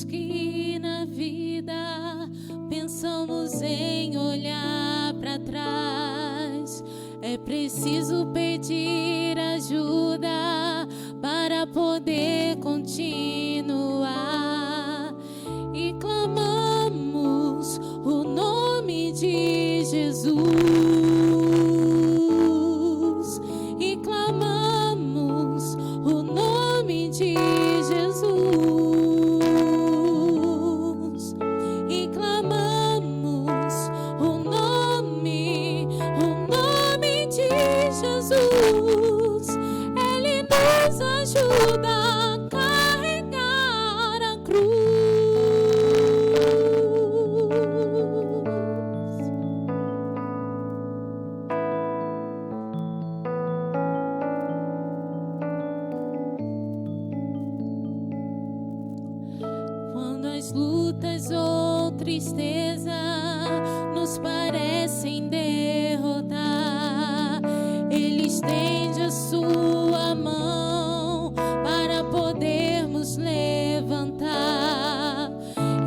Que na vida pensamos em olhar para trás, é preciso pedir ajuda para poder continuar. E clamamos o nome de Jesus, e clamamos o nome de Jesus. Jesus, Ele nos ajuda a carregar a cruz. Quando as lutas ou tristeza nos parecem derrotar, Ele estende a sua mão para podermos levantar.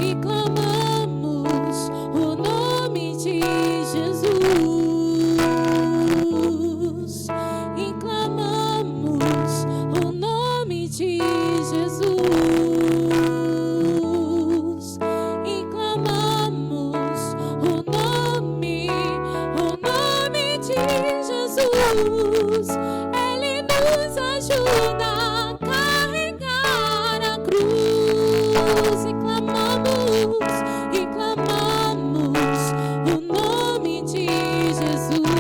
E clamamos o nome de Jesus, e clamamos o nome de Jesus, e clamamos o nome de Jesus. Ele nos ajuda a carregar a cruz. E clamamos o nome de Jesus,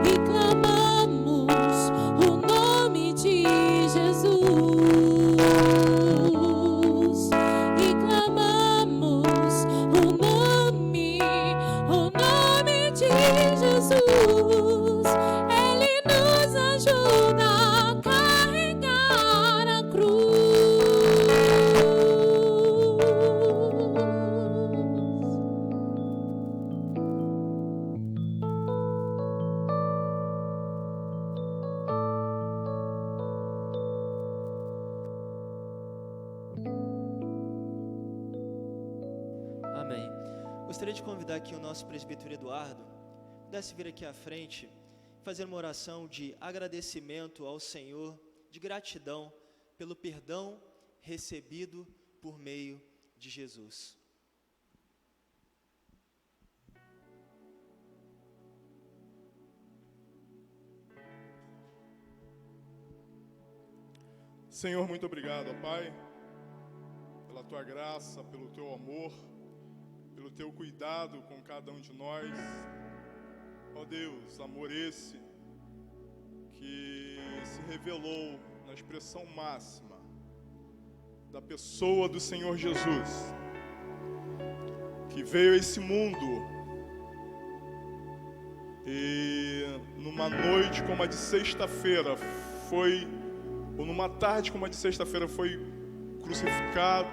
e clamamos o nome de Jesus, e clamamos o nome de Jesus. Ele nos ajuda a carregar a cruz. Amém. Gostaria de convidar aqui o nosso presbítero Eduardo, pudesse vir aqui à frente, fazer uma oração de agradecimento ao Senhor, de gratidão pelo perdão recebido por meio de Jesus. Senhor, muito obrigado, ó Pai, pela Tua graça, pelo Teu amor, pelo Teu cuidado com cada um de nós. Ó Deus, amor esse que se revelou na expressão máxima da pessoa do Senhor Jesus, que veio a esse mundo e numa noite como a de sexta-feira ou numa tarde como a de sexta-feira foi crucificado,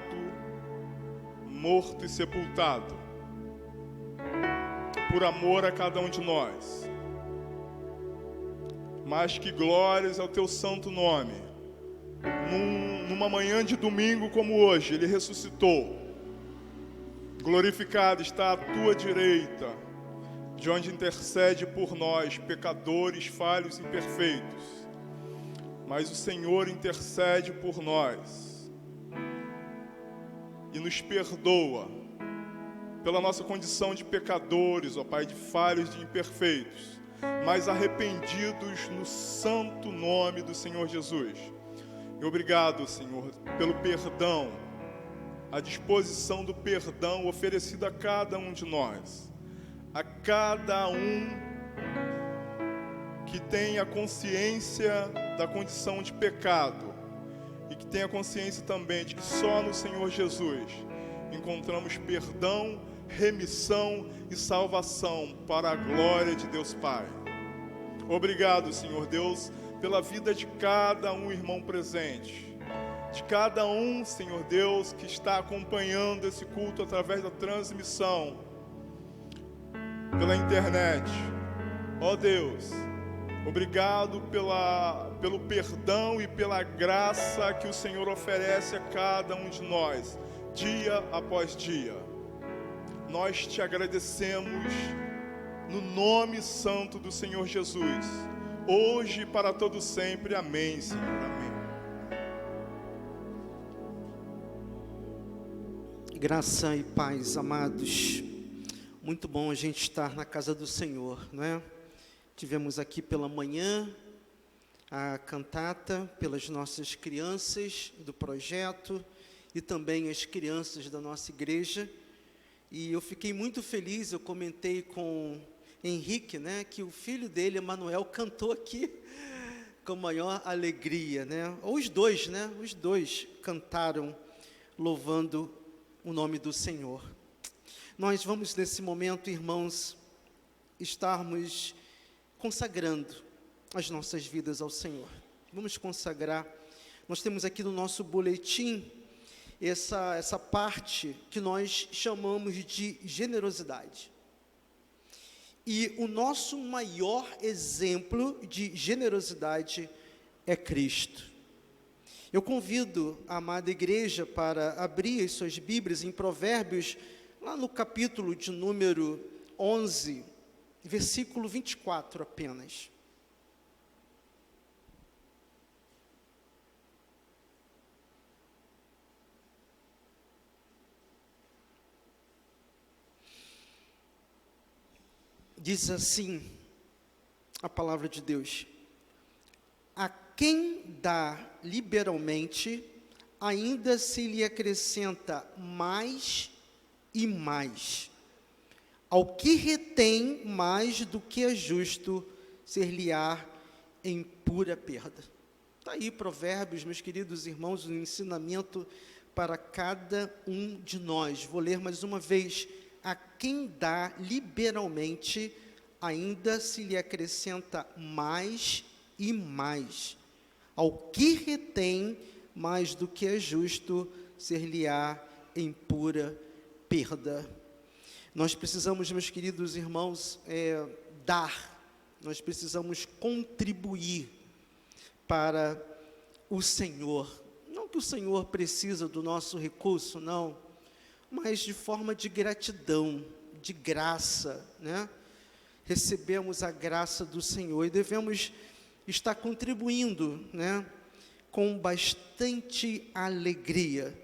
morto e sepultado, por amor a cada um de nós. Mas que glórias ao Teu santo nome. Numa manhã de domingo como hoje, Ele ressuscitou. Glorificado está à Tua direita, de onde intercede por nós, pecadores, falhos e imperfeitos. Mas o Senhor intercede por nós e nos perdoa pela nossa condição de pecadores, ó Pai, de falhos, de imperfeitos, mas arrependidos no santo nome do Senhor Jesus. E obrigado, Senhor, pelo perdão, a disposição do perdão oferecido a cada um de nós, a cada um que tem a consciência da condição de pecado e que tem a consciência também de que só no Senhor Jesus encontramos perdão, remissão e salvação para a glória de Deus Pai. Obrigado, Senhor Deus, pela vida de cada um irmão presente, de cada um, Senhor Deus, que está acompanhando esse culto através da transmissão pela internet. Ó Deus, Obrigado pelo perdão e pela graça que o Senhor oferece a cada um de nós, dia após dia. Nós te agradecemos no nome santo do Senhor Jesus, hoje e para todo sempre. Amém, Senhor. Amém. Graça e paz, amados. Muito bom a gente estar na casa do Senhor, não é? Tivemos aqui pela manhã a cantata pelas nossas crianças do projeto e também as crianças da nossa igreja. E eu fiquei muito feliz, eu comentei com Henrique, né, que o filho dele, Emanuel, cantou aqui com maior alegria, né? Os dois cantaram louvando o nome do Senhor. Nós vamos nesse momento, irmãos, estarmos consagrando as nossas vidas ao Senhor. Vamos consagrar. Nós temos aqui no nosso boletim essa parte que nós chamamos de generosidade. E o nosso maior exemplo de generosidade é Cristo. Eu convido a amada igreja para abrir as suas Bíblias em Provérbios, lá no capítulo de número 11, versículo 24 apenas. Diz assim a palavra de Deus: a quem dá liberalmente, ainda se lhe acrescenta mais e mais. Ao que retém mais do que é justo, ser-lhe-á em pura perda. Está aí Provérbios, meus queridos irmãos, um ensinamento para cada um de nós. Vou ler mais uma vez. A quem dá liberalmente, ainda se lhe acrescenta mais e mais. Ao que retém mais do que é justo, ser-lhe-á em pura perda. Nós precisamos, meus queridos irmãos, dar, nós precisamos contribuir para o Senhor. Não que o Senhor precisa do nosso recurso, não, mas de forma de gratidão, de graça, né? Recebemos a graça do Senhor e devemos estar contribuindo, né, com bastante alegria.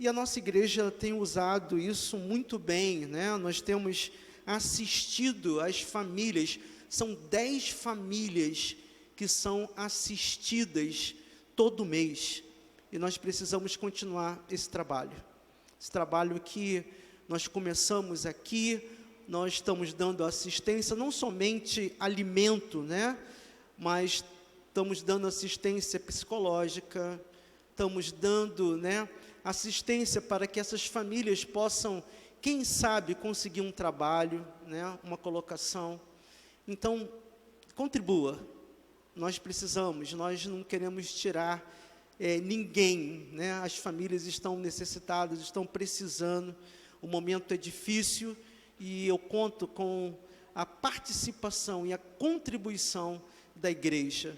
E a nossa igreja tem usado isso muito bem, né? Nós temos assistido as famílias, são 10 famílias que são assistidas todo mês, e nós precisamos continuar esse trabalho que nós começamos aqui. Nós estamos dando assistência, não somente alimento, né, mas estamos dando assistência psicológica, estamos dando, né, assistência para que essas famílias possam, quem sabe, conseguir um trabalho, né, uma colocação. Então, contribua. Nós precisamos, nós não queremos tirar ninguém, né? As famílias estão necessitadas, estão precisando, o momento é difícil, e eu conto com a participação e a contribuição da igreja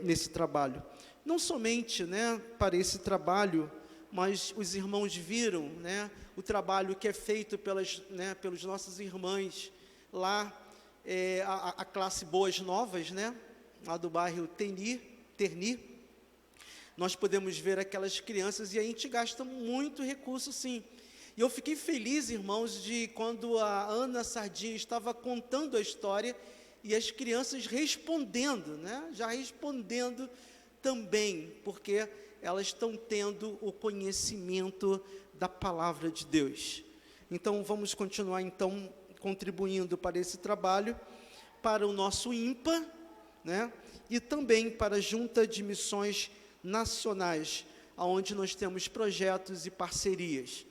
nesse trabalho. Não somente, né, para esse trabalho, mas os irmãos viram, né, o trabalho que é feito pelos nossos irmãs lá, a classe Boas Novas, né, lá do bairro Terni. Nós podemos ver aquelas crianças e a gente gasta muito recurso, sim. E eu fiquei feliz, irmãos, de quando a Ana Sardinha estava contando a história e as crianças respondendo, né? Já respondendo também, porque elas estão tendo o conhecimento da palavra de Deus. Então, vamos continuar, então, contribuindo para esse trabalho, para o nosso IMPA, né? E também para a Junta de Missões Nacionais, onde nós temos projetos e parcerias.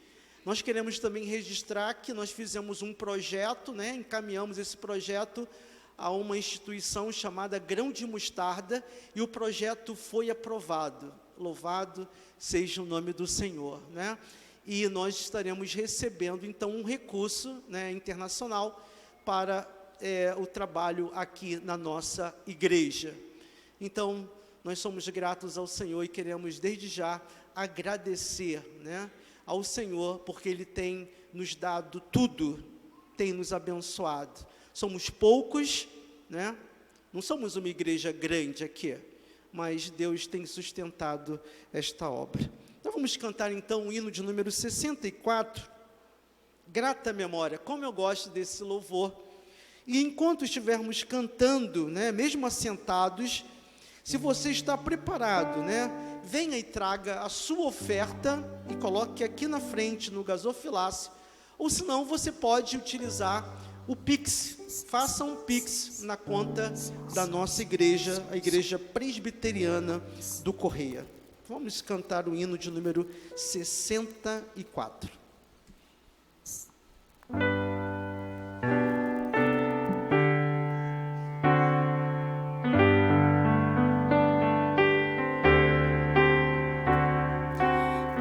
Nós queremos também registrar que nós fizemos um projeto, né, encaminhamos esse projeto a uma instituição chamada Grão de Mostarda, e o projeto foi aprovado. Louvado seja o nome do Senhor, né? E nós estaremos recebendo, então, um recurso, né, internacional para o trabalho aqui na nossa igreja. Então, nós somos gratos ao Senhor e queremos desde já agradecer, né, ao Senhor, porque Ele tem nos dado tudo, tem nos abençoado. Somos poucos, né? Não somos uma igreja grande aqui, mas Deus tem sustentado esta obra. Então vamos cantar então o hino de número 64, Grata Memória. Como eu gosto desse louvor. E enquanto estivermos cantando, né, mesmo assentados, se você está preparado, né, venha e traga a sua oferta e coloque aqui na frente no gasofilácio, ou senão você pode utilizar o Pix. Faça um Pix na conta da nossa igreja, a Igreja Presbiteriana do Correia. Vamos cantar o hino de número 64.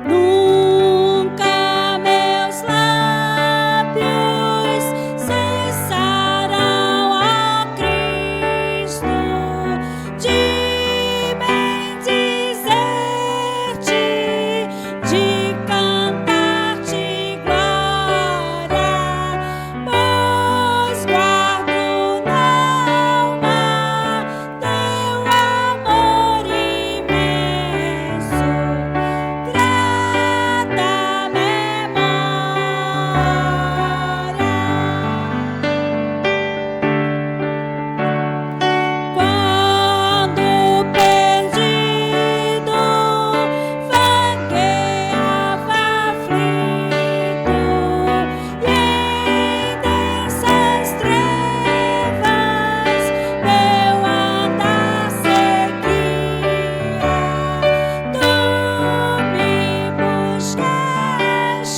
Nunca meus lábios cessarão, ó Cristo, de bendizer-te, de cantar-te glória, pois guardo na alma teu amor imenso. Grata memória. Quando perdido vagueava aflito e em densas trevas meu andar seguia, tu me buscastes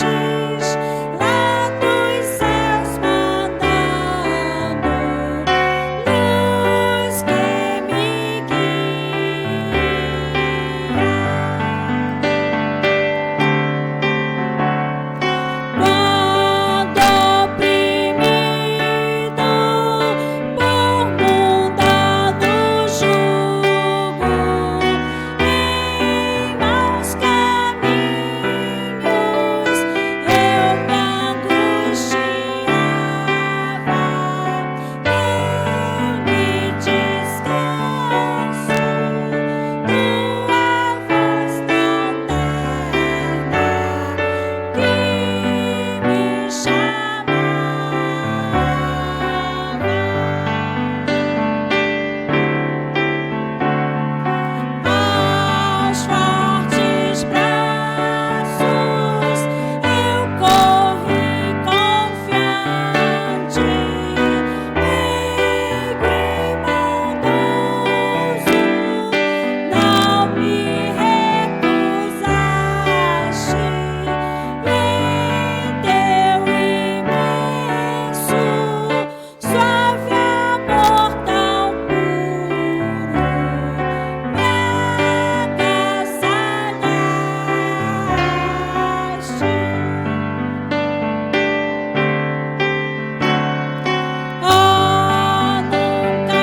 lá dos céus mandando luz que me guia. Quando oprimido por mundano jugo, em maus caminhos eu me angustiava, deu-me descanso tua voz tão terna que me chamava. Aos fortes braços eu corri confiante, meigo e bondoso, não me recusaste, e em teu imenso, suave amor tão puro me agasalhaste. Oh, nunca, nunca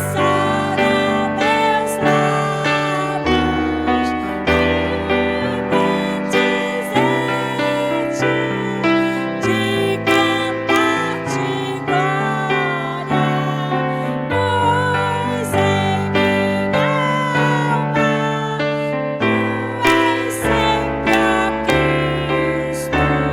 cessarão meus lábios de bendizer-te, de cantar-te glória, pois em minha alma tu és sempre, ó Cristo,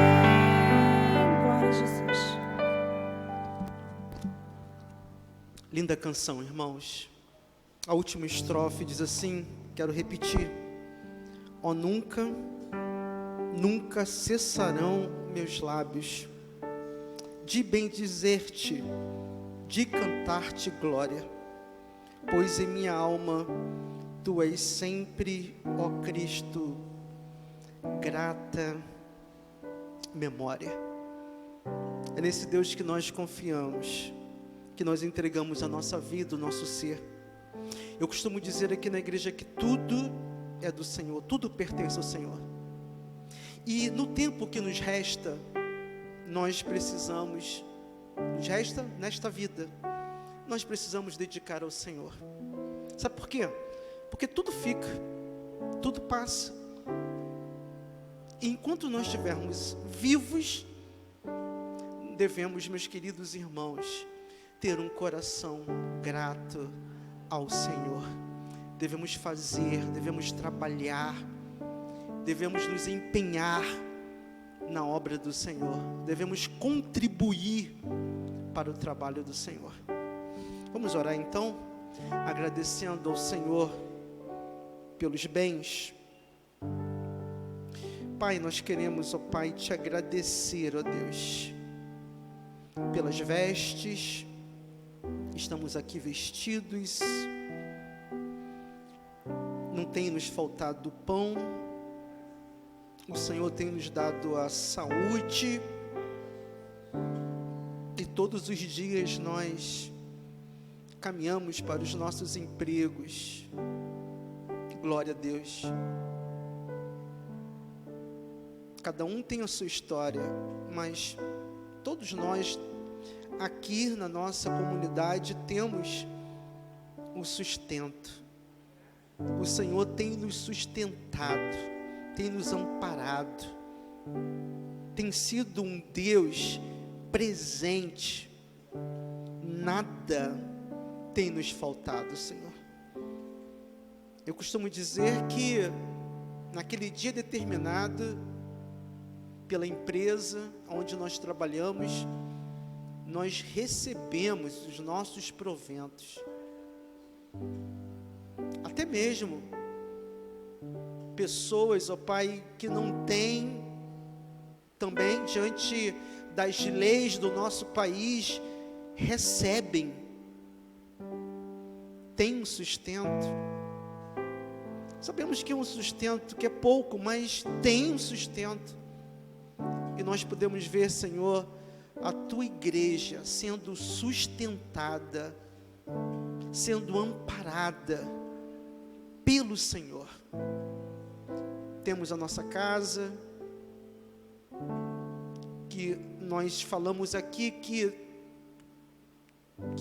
grata memória. Glória a Jesus. Linda canção, irmãos. A última estrofe diz assim, quero repetir. Ó, nunca, nunca cessarão meus lábios de bendizer-te, de cantar-te glória, pois em minha alma tu és sempre, ó Cristo, grata memória. É nesse Deus que nós confiamos, que nós entregamos a nossa vida, o nosso ser. Eu costumo dizer aqui na igreja que tudo é do Senhor, tudo pertence ao Senhor. E no tempo que nos resta, nós precisamos, nesta vida, nós precisamos dedicar ao Senhor. Sabe por quê? Porque tudo fica, tudo passa. E enquanto nós estivermos vivos, devemos, meus queridos irmãos, ter um coração grato ao Senhor. Devemos fazer, devemos trabalhar, devemos nos empenhar na obra do Senhor, devemos contribuir para o trabalho do Senhor. Vamos orar então, agradecendo ao Senhor pelos bens. Pai, nós queremos, ó Pai, te agradecer, ó Deus, pelas vestes. Estamos aqui vestidos, não tem nos faltado pão, o Senhor tem nos dado a saúde, e todos os dias nós caminhamos para os nossos empregos. Glória a Deus. Cada um tem a sua história, mas todos nós aqui na nossa comunidade temos o sustento. O Senhor tem nos sustentado, tem nos amparado, tem sido um Deus presente. Nada tem nos faltado, Senhor. Eu costumo dizer que naquele dia determinado, pela empresa onde nós trabalhamos, nós recebemos os nossos proventos. Até mesmo pessoas, ó Pai, que não têm, também diante das leis do nosso país, recebem, têm um sustento. Sabemos que é um sustento que é pouco, mas tem um sustento. E nós podemos ver, Senhor, a tua igreja sendo sustentada, sendo amparada pelo Senhor. Temos a nossa casa, que nós falamos aqui que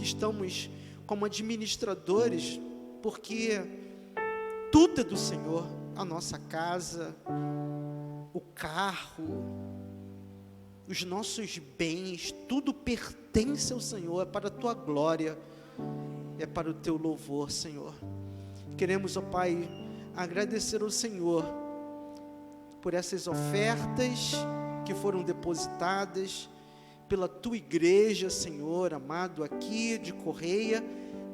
estamos como administradores, porque tudo é do Senhor, a nossa casa, o carro, os nossos bens, tudo pertence ao Senhor, é para a tua glória, é para o teu louvor, Senhor. Queremos, ó Pai, agradecer ao Senhor por essas ofertas que foram depositadas pela tua igreja, Senhor amado, aqui de Correia,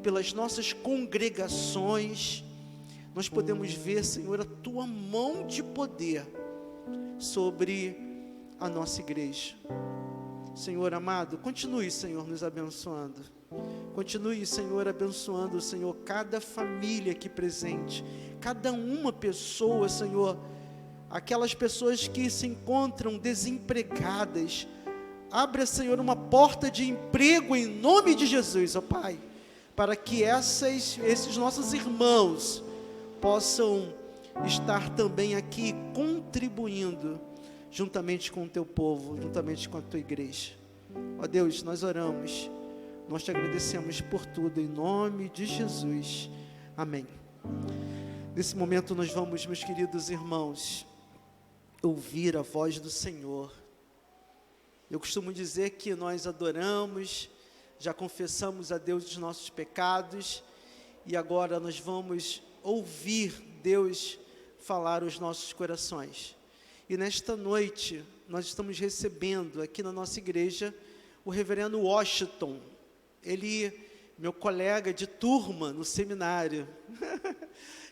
pelas nossas congregações. Nós podemos ver, Senhor, a tua mão de poder sobre a nossa igreja. Senhor amado, continue, Senhor, nos abençoando. Continue, Senhor, abençoando, Senhor, cada família aqui presente, cada uma pessoa, Senhor, aquelas pessoas que se encontram desempregadas. Abra, Senhor, uma porta de emprego em nome de Jesus, ó Pai, para que esses nossos irmãos possam estar também aqui contribuindo juntamente com o teu povo, juntamente com a tua igreja. Ó Deus, nós oramos, nós te agradecemos por tudo, em nome de Jesus, amém. Nesse momento nós vamos, meus queridos irmãos, ouvir a voz do Senhor. Eu costumo dizer que nós adoramos, já confessamos a Deus os nossos pecados, e agora nós vamos ouvir Deus falar aos nossos corações. E nesta noite, nós estamos recebendo aqui na nossa igreja o reverendo Washington. Ele, meu colega de turma no seminário,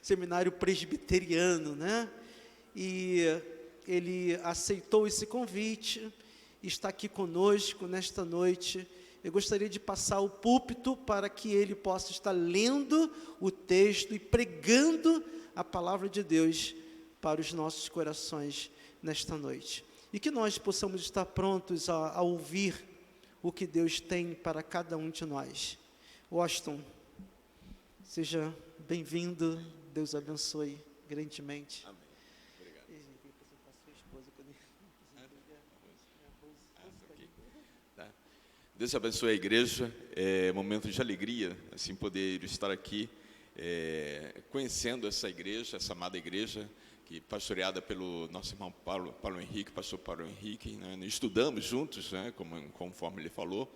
seminário presbiteriano, né? E ele aceitou esse convite, está aqui conosco nesta noite. Eu gostaria de passar o púlpito para que ele possa estar lendo o texto e pregando a palavra de Deus para os nossos corações nesta noite. E que nós possamos estar prontos a ouvir o que Deus tem para cada um de nós. Washington, seja bem-vindo, Deus abençoe grandemente. Amém. Obrigado. Tá. Deus abençoe a igreja. É momento de alegria, assim, poder estar aqui, conhecendo essa igreja, essa amada igreja, que pastoreada pelo nosso irmão Paulo Henrique, pastor Paulo Henrique, né? Estudamos juntos, né? Conforme ele falou,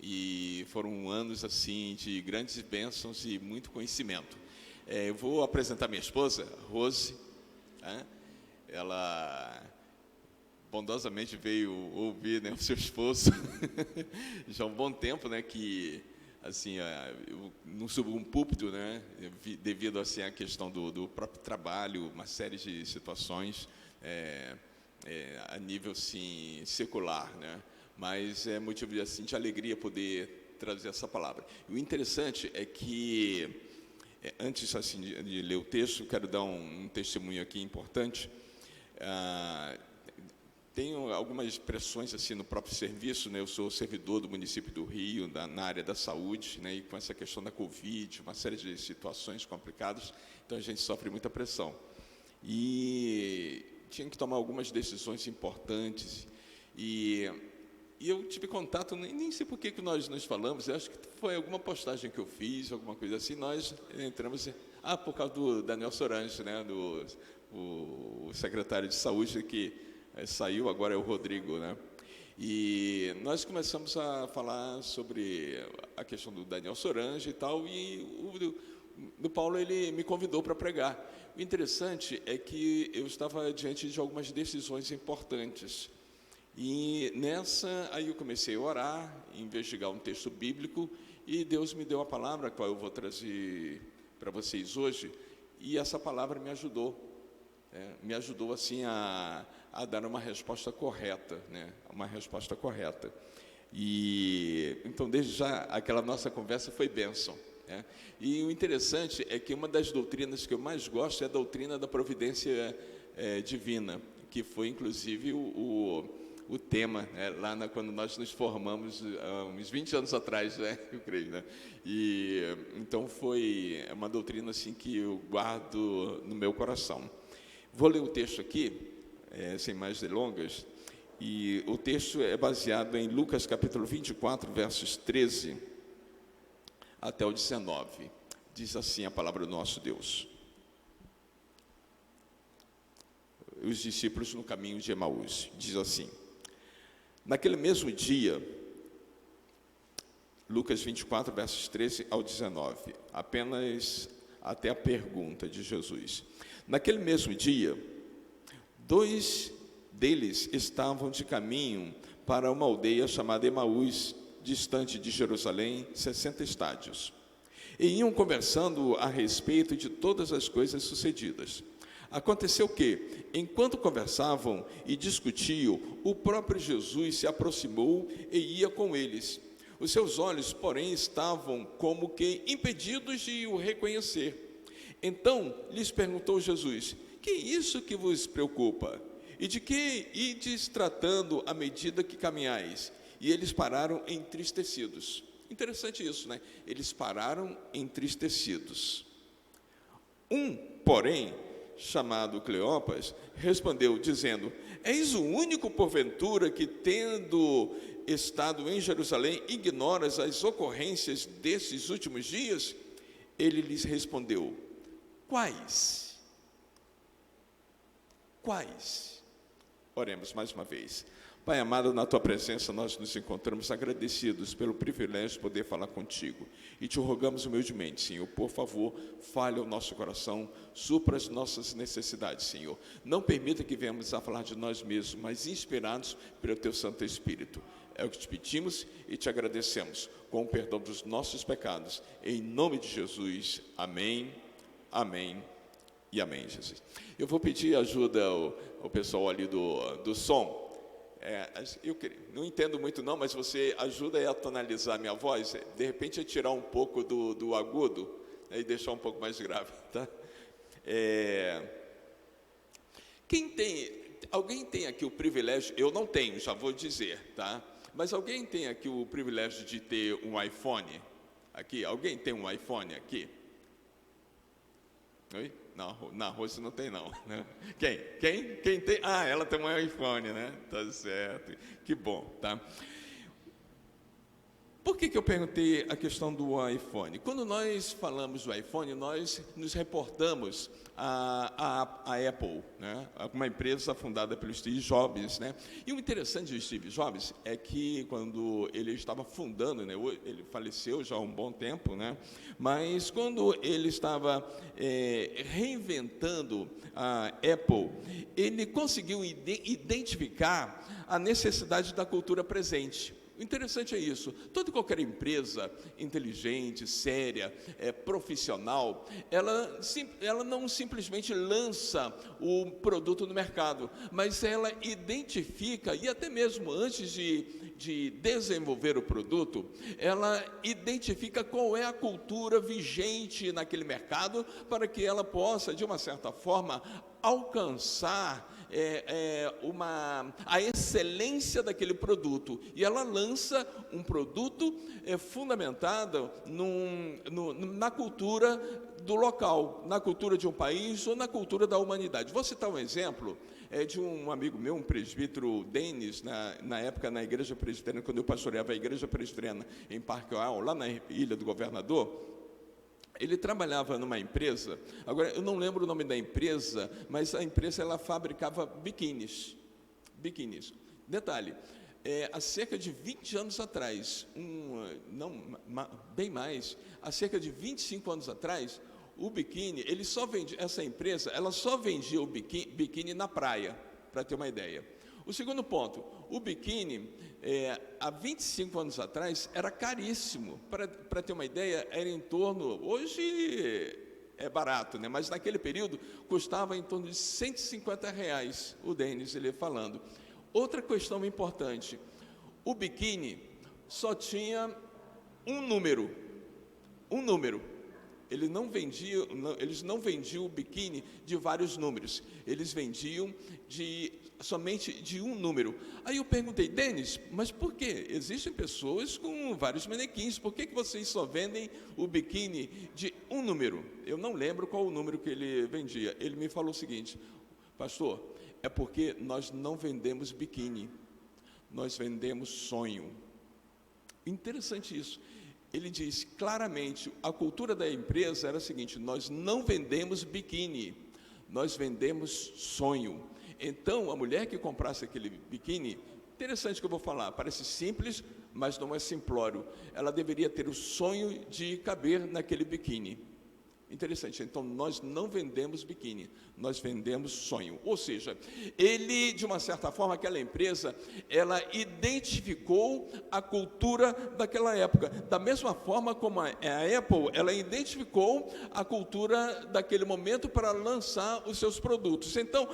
e foram anos assim de grandes bênçãos e muito conhecimento. Eu vou apresentar minha esposa, Rose, né? Ela bondosamente veio ouvir, né, o seu esposo já há um bom tempo, né, que assim, eu não subo um púlpito, né, devido assim à questão do próprio trabalho, uma série de situações a nível assim secular, né, mas é motivo assim de alegria poder trazer essa palavra. E o interessante é que antes assim de ler o texto, quero dar um testemunho aqui importante. Tenho algumas expressões assim no próprio serviço, né? Eu sou servidor do município do Rio, na área da saúde, né? E com essa questão da Covid, uma série de situações complicadas, então a gente sofre muita pressão. E tinha que tomar algumas decisões importantes. E eu tive contato, nem sei por que nós nos falamos, eu acho que foi alguma postagem que eu fiz, alguma coisa assim, nós entramos... por causa do Daniel Sorange, né? O secretário de saúde que... saiu, agora é o Rodrigo, né? E nós começamos a falar sobre a questão do Daniel Sorange e tal, e o Paulo, ele me convidou para pregar. O interessante é que eu estava diante de algumas decisões importantes, e nessa, aí eu comecei a orar, investigar um texto bíblico, e Deus me deu a palavra, a qual eu vou trazer para vocês hoje, e essa palavra me ajudou assim a dar uma resposta correta, né? Uma resposta correta. E então, desde já, aquela nossa conversa foi bênção, né? E o interessante é que uma das doutrinas que eu mais gosto é a doutrina da providência divina, que foi inclusive o tema, né? Lá quando nós nos formamos há uns 20 anos atrás, né? Eu creio, né? E então foi uma doutrina assim que eu guardo no meu coração. Vou ler o texto aqui, sem mais delongas, e o texto é baseado em Lucas capítulo 24, versos 13 até o 19. Diz assim a palavra do nosso Deus. Os discípulos no caminho de Emaús, diz assim: naquele mesmo dia, Lucas 24, versos 13 ao 19, apenas até a pergunta de Jesus. Naquele mesmo dia, 2 deles estavam de caminho para uma aldeia chamada Emaús, distante de Jerusalém, 60 estádios. E iam conversando a respeito de todas as coisas sucedidas. Aconteceu que, enquanto conversavam e discutiam, o próprio Jesus se aproximou e ia com eles. Os seus olhos, porém, estavam como que impedidos de o reconhecer. Então lhes perguntou Jesus: que é isso que vos preocupa? E de que ides tratando à medida que caminhais? E eles pararam entristecidos. Interessante isso, né? Eles pararam entristecidos. Um, porém, chamado Cleopas, respondeu, dizendo: és o único, porventura, que, tendo estado em Jerusalém, ignoras as ocorrências desses últimos dias? Ele lhes respondeu: quais? Quais? Oremos mais uma vez. Pai amado, na Tua presença nós nos encontramos agradecidos pelo privilégio de poder falar contigo. E te rogamos humildemente, Senhor, por favor, fale ao nosso coração, supra as nossas necessidades, Senhor. Não permita que venhamos a falar de nós mesmos, mas inspirados pelo Teu Santo Espírito. É o que te pedimos e te agradecemos, com o perdão dos nossos pecados. Em nome de Jesus, amém, amém e amém, Jesus. Eu vou pedir ajuda ao pessoal ali do som. Eu não entendo muito não, mas você ajuda a tonalizar a minha voz, de repente a tirar um pouco do agudo, né, e deixar um pouco mais grave, tá? Alguém tem aqui o privilégio, eu não tenho, já vou dizer, tá? Mas alguém tem aqui o privilégio de ter um iPhone? Aqui, alguém tem um iPhone aqui? Oi? Não, na Rose não tem não, né? Quem tem? Ah, ela tem um iPhone, né? Tá certo, que bom, tá? Por que eu perguntei a questão do iPhone? Quando nós falamos do iPhone, nós nos reportamos a Apple, né? Uma empresa fundada pelo Steve Jobs, né? E o interessante do Steve Jobs é que quando ele estava fundando, né? Ele faleceu já há um bom tempo, né? Mas quando ele estava reinventando a Apple, ele conseguiu identificar a necessidade da cultura presente. O interessante é isso, toda e qualquer empresa inteligente, séria, profissional, ela não simplesmente lança o produto no mercado, mas ela identifica, e até mesmo antes de desenvolver o produto, ela identifica qual é a cultura vigente naquele mercado, para que ela possa, de uma certa forma, alcançar a excelência daquele produto, e ela lança um produto fundamentado na cultura do local, na cultura de um país ou na cultura da humanidade. Vou citar um exemplo de um amigo meu, um presbítero Denis, na época na igreja presbiteriana, quando eu pastoreava a igreja presbiteriana em Parque Oal, lá na Ilha do Governador. Ele trabalhava numa empresa, agora eu não lembro o nome da empresa, mas a empresa ela fabricava biquínis. Detalhe, há cerca de 20 anos atrás, bem mais, há cerca de 25 anos atrás, o biquíni, essa empresa, ela só vendia o biquíni na praia, para ter uma ideia. O segundo ponto, o biquíni, há 25 anos atrás, era caríssimo. Para ter uma ideia, era em torno, hoje é barato, né? Mas naquele período custava em torno de R$150, o Denis, ele falando. Outra questão importante, o biquíni só tinha um número. Eles não vendiam o biquíni de vários números, eles vendiam somente de um número. Aí eu perguntei, Denis, mas por quê? Existem pessoas com vários manequins, por que vocês só vendem o biquíni de um número? Eu não lembro qual o número que ele vendia. Ele me falou o seguinte, pastor, é porque nós não vendemos biquíni, nós vendemos sonho. Interessante isso. Ele diz claramente, a cultura da empresa era a seguinte, nós não vendemos biquíni, nós vendemos sonho. Então, a mulher que comprasse aquele biquíni, interessante que eu vou falar, parece simples, mas não é simplório. Ela deveria ter o sonho de caber naquele biquíni. Interessante, então nós não vendemos biquíni, nós vendemos sonho. Ou seja, de uma certa forma, aquela empresa, ela identificou a cultura daquela época. Da mesma forma como a Apple, ela identificou a cultura daquele momento para lançar os seus produtos. Então,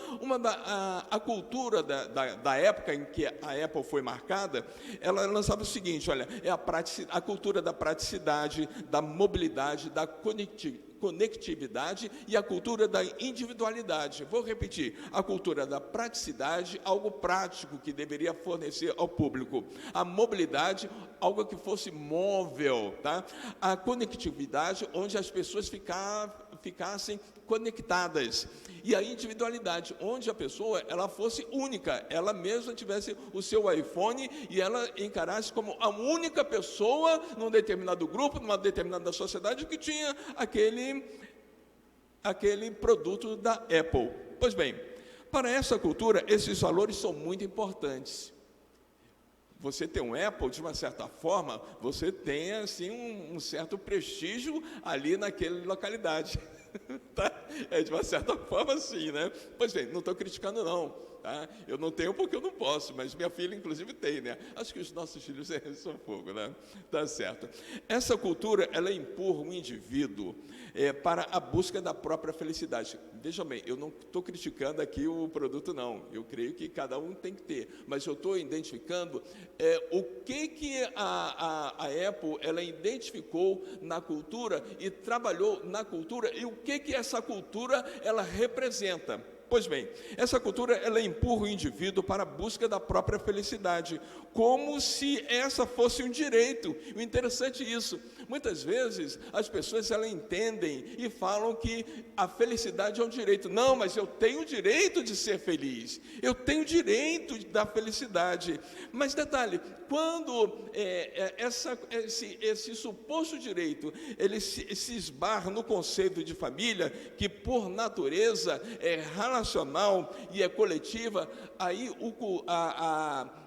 a cultura da época em que a Apple foi marcada, ela lançava o seguinte, olha, a cultura da praticidade, da mobilidade, da conectividade e a cultura da individualidade. Vou repetir, a cultura da praticidade, algo prático que deveria fornecer ao público. A mobilidade, algo que fosse móvel, tá? A conectividade, onde as pessoas ficassem conectadas. E a individualidade, onde a pessoa ela fosse única, ela mesma tivesse o seu iPhone e ela encarasse como a única pessoa num determinado grupo, numa determinada sociedade que tinha aquele produto da Apple. Pois bem, para essa cultura, esses valores são muito importantes. Você tem um Apple, de uma certa forma, você tem assim um certo prestígio ali naquela localidade. Tá? De uma certa forma, sim, né? Pois bem, não estou criticando, não. Tá? Eu não tenho porque eu não posso, mas minha filha, inclusive, tem, né? Acho que os nossos filhos são fogo, né? Tá certo. Essa cultura, ela empurra um indivíduo para a busca da própria felicidade. Veja bem, eu não estou criticando aqui o produto, não. Eu creio que cada um tem que ter, mas eu estou identificando o que a Apple, ela identificou na cultura e trabalhou na cultura e o que essa cultura, ela representa. Pois bem, essa cultura, ela empurra o indivíduo para a busca da própria felicidade, como se essa fosse um direito. O interessante é isso. Muitas vezes, as pessoas, elas entendem e falam que a felicidade é um direito. Não, mas eu tenho o direito de ser feliz. Eu tenho o direito da felicidade. Mas, detalhe, quando esse suposto direito, ele se esbarra no conceito de família, que, por natureza, é relacional e é coletiva, aí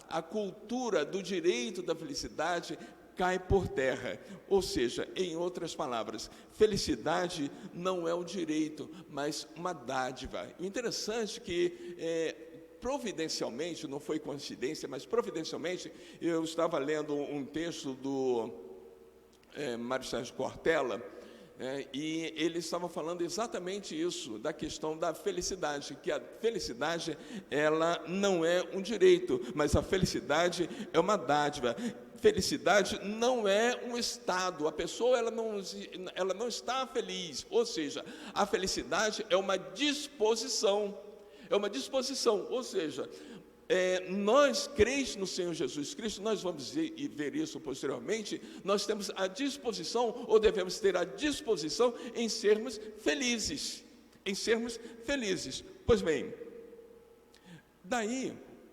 a cultura do direito da felicidade cai por terra. Ou seja, em outras palavras, felicidade não é um direito, mas uma dádiva. O interessante é que, providencialmente, não foi coincidência, mas providencialmente, eu estava lendo um texto do Mário Sérgio Cortella, e ele estava falando exatamente isso, da questão da felicidade, que a felicidade, ela não é um direito, mas a felicidade é uma dádiva. Felicidade não é um estado, a pessoa ela não está feliz, ou seja, a felicidade é uma disposição, ou seja, nós, crentes no Senhor Jesus Cristo, nós vamos ver isso posteriormente, nós temos a disposição, ou devemos ter a disposição em sermos felizes, Pois bem, daí,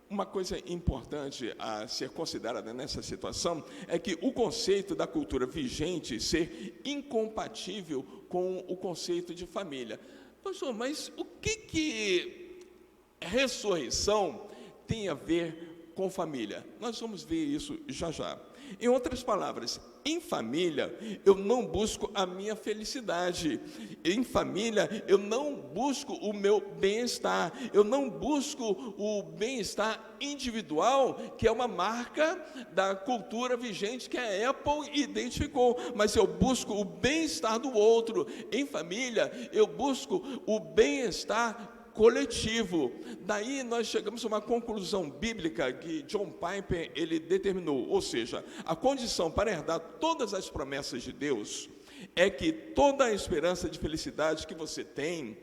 uma coisa importante a ser considerada nessa situação é que o conceito da cultura vigente ser incompatível com o conceito de família. Pastor, mas o que ressurreição tem a ver com família? Nós vamos ver isso já já. Em outras palavras, em família, eu não busco a minha felicidade. Em família, eu não busco o meu bem-estar. Eu não busco o bem-estar individual, que é uma marca da cultura vigente que a Apple identificou. Mas eu busco o bem-estar do outro. Em família, eu busco o bem-estar coletivo. Daí nós chegamos a uma conclusão bíblica que John Piper ele determinou, ou seja, a condição para herdar todas as promessas de Deus é que toda a esperança de felicidade que você tem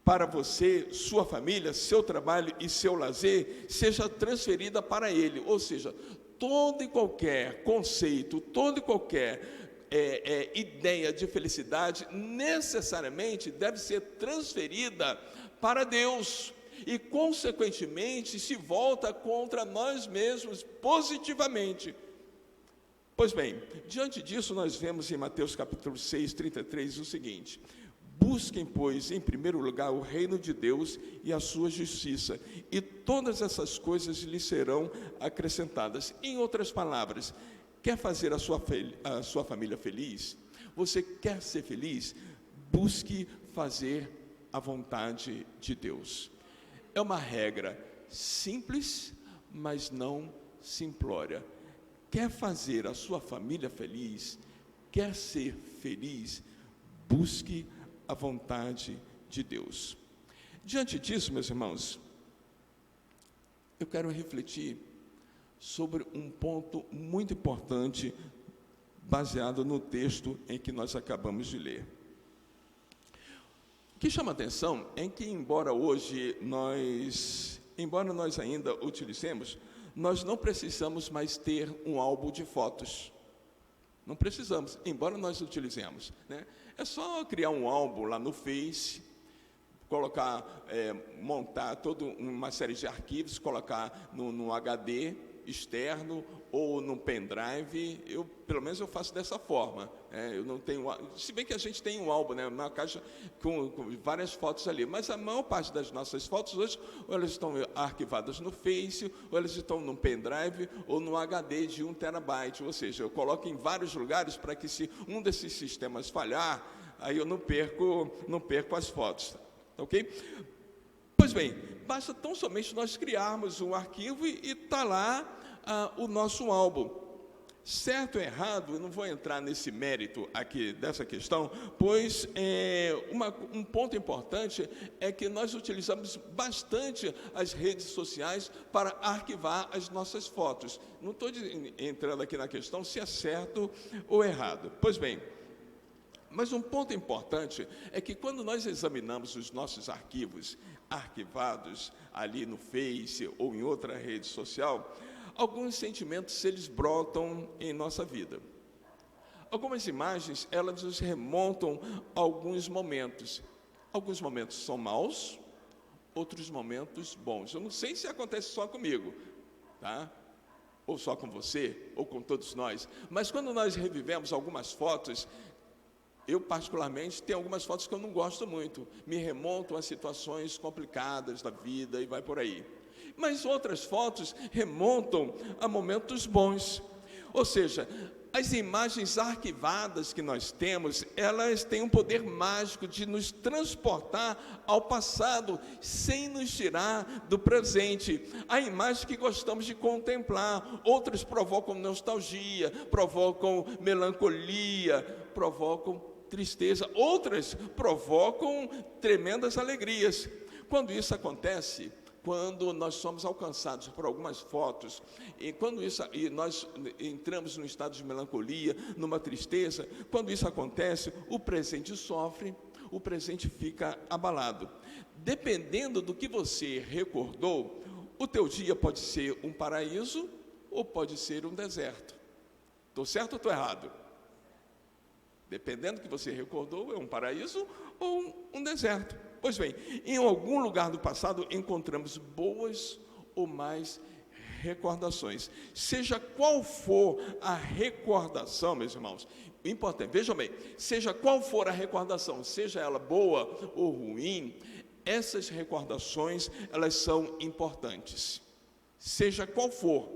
para você, sua família, seu trabalho e seu lazer seja transferida para Ele, ou seja, todo e qualquer conceito, toda e qualquer ideia de felicidade necessariamente deve ser transferida para Deus e, consequentemente, se volta contra nós mesmos positivamente. Pois bem, diante disso, nós vemos em Mateus capítulo 6, 33, o seguinte: busquem, pois, em primeiro lugar o reino de Deus e a sua justiça, e todas essas coisas lhes serão acrescentadas. Em outras palavras, quer fazer a sua família feliz? Você quer ser feliz? Busque fazer a vontade de Deus. É uma regra simples, mas não simplória. Quer fazer a sua família feliz? Quer ser feliz? Busque a vontade de Deus. Diante disso, meus irmãos, eu quero refletir sobre um ponto muito importante, baseado no texto em que nós acabamos de ler. O que chama a atenção é que, embora nós ainda utilizemos, nós não precisamos mais ter um álbum de fotos. Não precisamos, embora nós utilizemos, né? É só criar um álbum lá no Face, montar toda uma série de arquivos, colocar no HD externo ou no pendrive. Pelo menos eu faço dessa forma. Eu não tenho, se bem que a gente tem um álbum, né, uma caixa com várias fotos ali, mas a maior parte das nossas fotos hoje, ou elas estão arquivadas no Face, ou elas estão no pendrive, ou no HD de 1 terabyte, ou seja, eu coloco em vários lugares para que, se um desses sistemas falhar, aí eu não perco as fotos, ok? Pois bem, basta tão somente nós criarmos um arquivo e está lá o nosso álbum. Certo ou errado, eu não vou entrar nesse mérito aqui dessa questão, pois um ponto importante é que nós utilizamos bastante as redes sociais para arquivar as nossas fotos. Não estou entrando aqui na questão se é certo ou errado. Pois bem, Mas um ponto importante é que quando nós examinamos os nossos arquivos arquivados ali no Face ou em outra rede social, alguns sentimentos eles brotam em nossa vida. Algumas imagens, elas nos remontam a alguns momentos. Alguns momentos são maus, outros momentos bons. Eu não sei se acontece só comigo, tá? Ou só com você, ou com todos nós. Mas quando nós revivemos algumas fotos, eu particularmente tenho algumas fotos que eu não gosto muito. Me remontam a situações complicadas da vida e vai por aí. Mas outras fotos remontam a momentos bons. Ou seja, as imagens arquivadas que nós temos, elas têm um poder mágico de nos transportar ao passado, sem nos tirar do presente. Há imagens que gostamos de contemplar, outras provocam nostalgia, provocam melancolia, provocam tristeza, outras provocam tremendas alegrias. Quando isso acontece, quando nós somos alcançados por algumas fotos, e nós entramos num estado de melancolia, numa tristeza, quando isso acontece, o presente sofre, o presente fica abalado. Dependendo do que você recordou, o teu dia pode ser um paraíso ou pode ser um deserto. Estou certo ou estou errado? Dependendo do que você recordou, é um paraíso ou um deserto. Pois bem, em algum lugar do passado encontramos boas ou mais recordações. Seja qual for a recordação, meus irmãos, importante, vejam bem, seja qual for a recordação, seja ela boa ou ruim, essas recordações, elas são importantes. Seja qual for,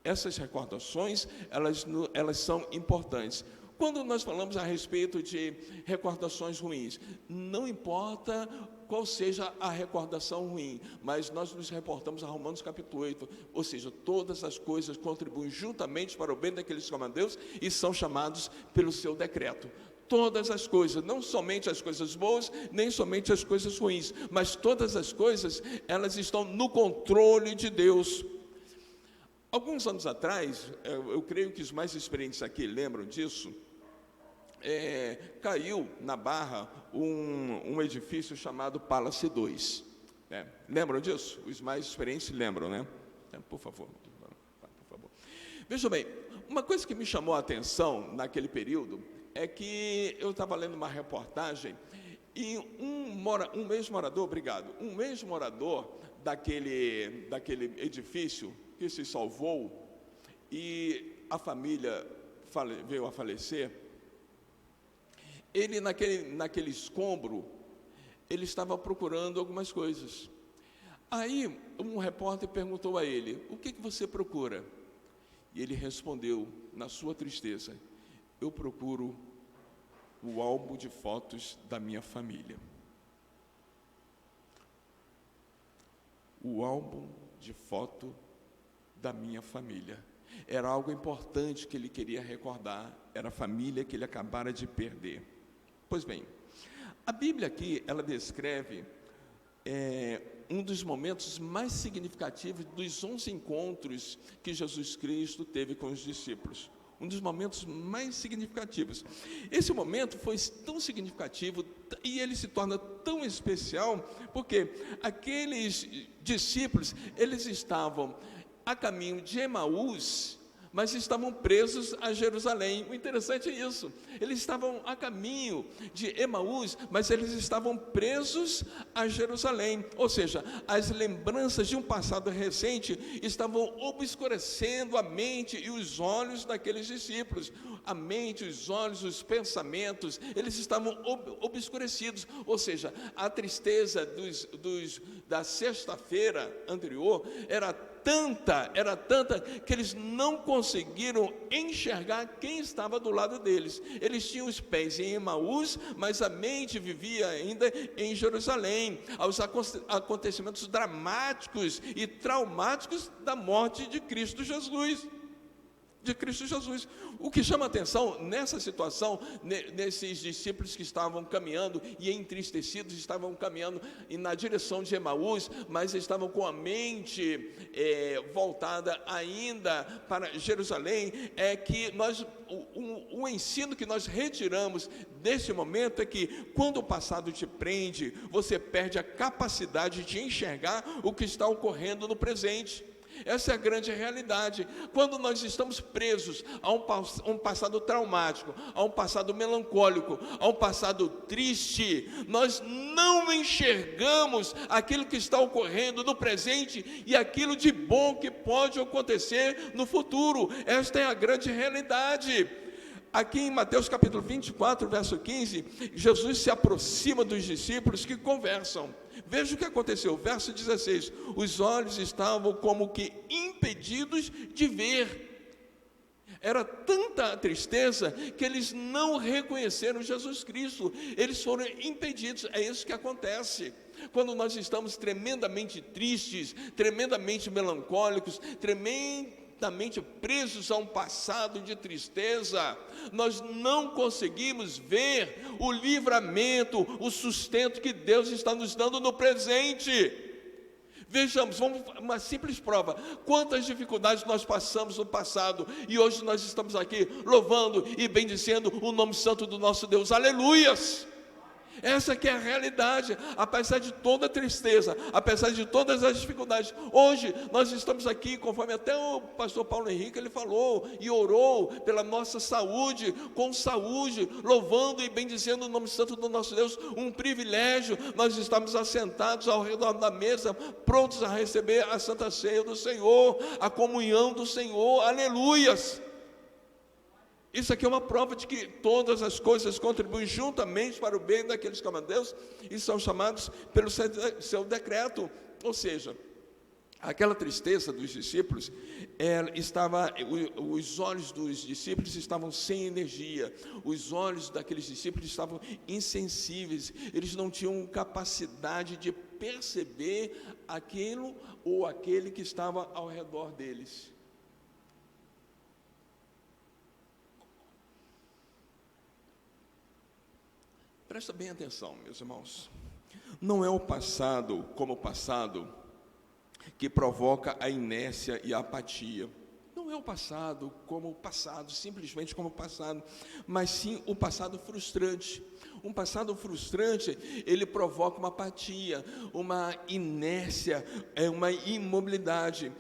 essas recordações, elas são importantes. Quando nós falamos a respeito de recordações ruins, não importa qual seja a recordação ruim, mas nós nos reportamos a Romanos capítulo 8, ou seja, todas as coisas contribuem juntamente para o bem daqueles que amam a Deus e são chamados pelo seu decreto. Todas as coisas, não somente as coisas boas, nem somente as coisas ruins, mas todas as coisas, elas estão no controle de Deus. Alguns anos atrás, eu creio que os mais experientes aqui lembram disso, caiu na Barra um edifício chamado Palace 2. Lembram disso? Os mais experientes lembram, né? Por favor. Vejam bem, uma coisa que me chamou a atenção naquele período é que eu estava lendo uma reportagem e um ex-morador daquele edifício que se salvou e a família veio a falecer. Ele, naquele escombro, ele estava procurando algumas coisas. Aí, um repórter perguntou a ele, o que você procura? E ele respondeu, na sua tristeza, eu procuro o álbum de fotos da minha família. O álbum de foto da minha família. Era algo importante que ele queria recordar, era a família que ele acabara de perder. Pois bem, a Bíblia aqui, ela descreve um dos momentos mais significativos dos 11 encontros que Jesus Cristo teve com os discípulos. Um dos momentos mais significativos. Esse momento foi tão significativo e ele se torna tão especial porque aqueles discípulos, eles estavam a caminho de Emaús, mas estavam presos a Jerusalém. O interessante é isso, eles estavam a caminho de Emaús, mas eles estavam presos a Jerusalém, ou seja, as lembranças de um passado recente estavam obscurecendo a mente e os olhos daqueles discípulos. A mente, os olhos, os pensamentos, eles estavam obscurecidos, ou seja, a tristeza da sexta-feira anterior era tanta que eles não conseguiram enxergar quem estava do lado deles. Eles tinham os pés em Emaús, mas a mente vivia ainda em Jerusalém, aos acontecimentos dramáticos e traumáticos da morte de Cristo Jesus. de Cristo Jesus. O que chama atenção nessa situação, nesses discípulos que estavam caminhando e entristecidos, estavam caminhando na direção de Emaús, mas estavam com a mente voltada ainda para Jerusalém, é que o ensino que nós retiramos desse momento é que quando o passado te prende, você perde a capacidade de enxergar o que está ocorrendo no presente. Essa é a grande realidade. Quando nós estamos presos a um passado traumático, a um passado melancólico, a um passado triste, nós não enxergamos aquilo que está ocorrendo no presente e aquilo de bom que pode acontecer no futuro. Esta é a grande realidade. Aqui em Mateus capítulo 24, verso 15, Jesus se aproxima dos discípulos que conversam. Veja o que aconteceu, verso 16: os olhos estavam como que impedidos de ver. Era tanta a tristeza que eles não reconheceram Jesus Cristo, eles foram impedidos. É isso que acontece quando nós estamos tremendamente tristes, tremendamente melancólicos, tremendamente presos a um passado de tristeza. Nós não conseguimos ver o livramento, o sustento que Deus está nos dando no presente. Vejamos, uma simples prova: quantas dificuldades nós passamos no passado, e hoje nós estamos aqui louvando e bendizendo o nome santo do nosso Deus. Aleluias! Essa que é a realidade. Apesar de toda a tristeza, apesar de todas as dificuldades, hoje nós estamos aqui, conforme até o pastor Paulo Henrique ele falou e orou pela nossa saúde, com saúde, louvando e bendizendo o nome santo do nosso Deus. Um privilégio nós estamos assentados ao redor da mesa, prontos a receber a Santa Ceia do Senhor, a comunhão do Senhor. Aleluias! Isso aqui é uma prova de que todas as coisas contribuem juntamente para o bem daqueles que amam a Deus e são chamados pelo seu decreto. Ou seja, aquela tristeza dos discípulos, os olhos dos discípulos estavam sem energia, os olhos daqueles discípulos estavam insensíveis, eles não tinham capacidade de perceber aquilo ou aquele que estava ao redor deles. Presta bem atenção, meus irmãos. Não é o passado como o passado que provoca a inércia e a apatia. Não é o passado como o passado, simplesmente como o passado, mas sim o passado frustrante. Um passado frustrante, ele provoca uma apatia, uma inércia, uma imobilidade.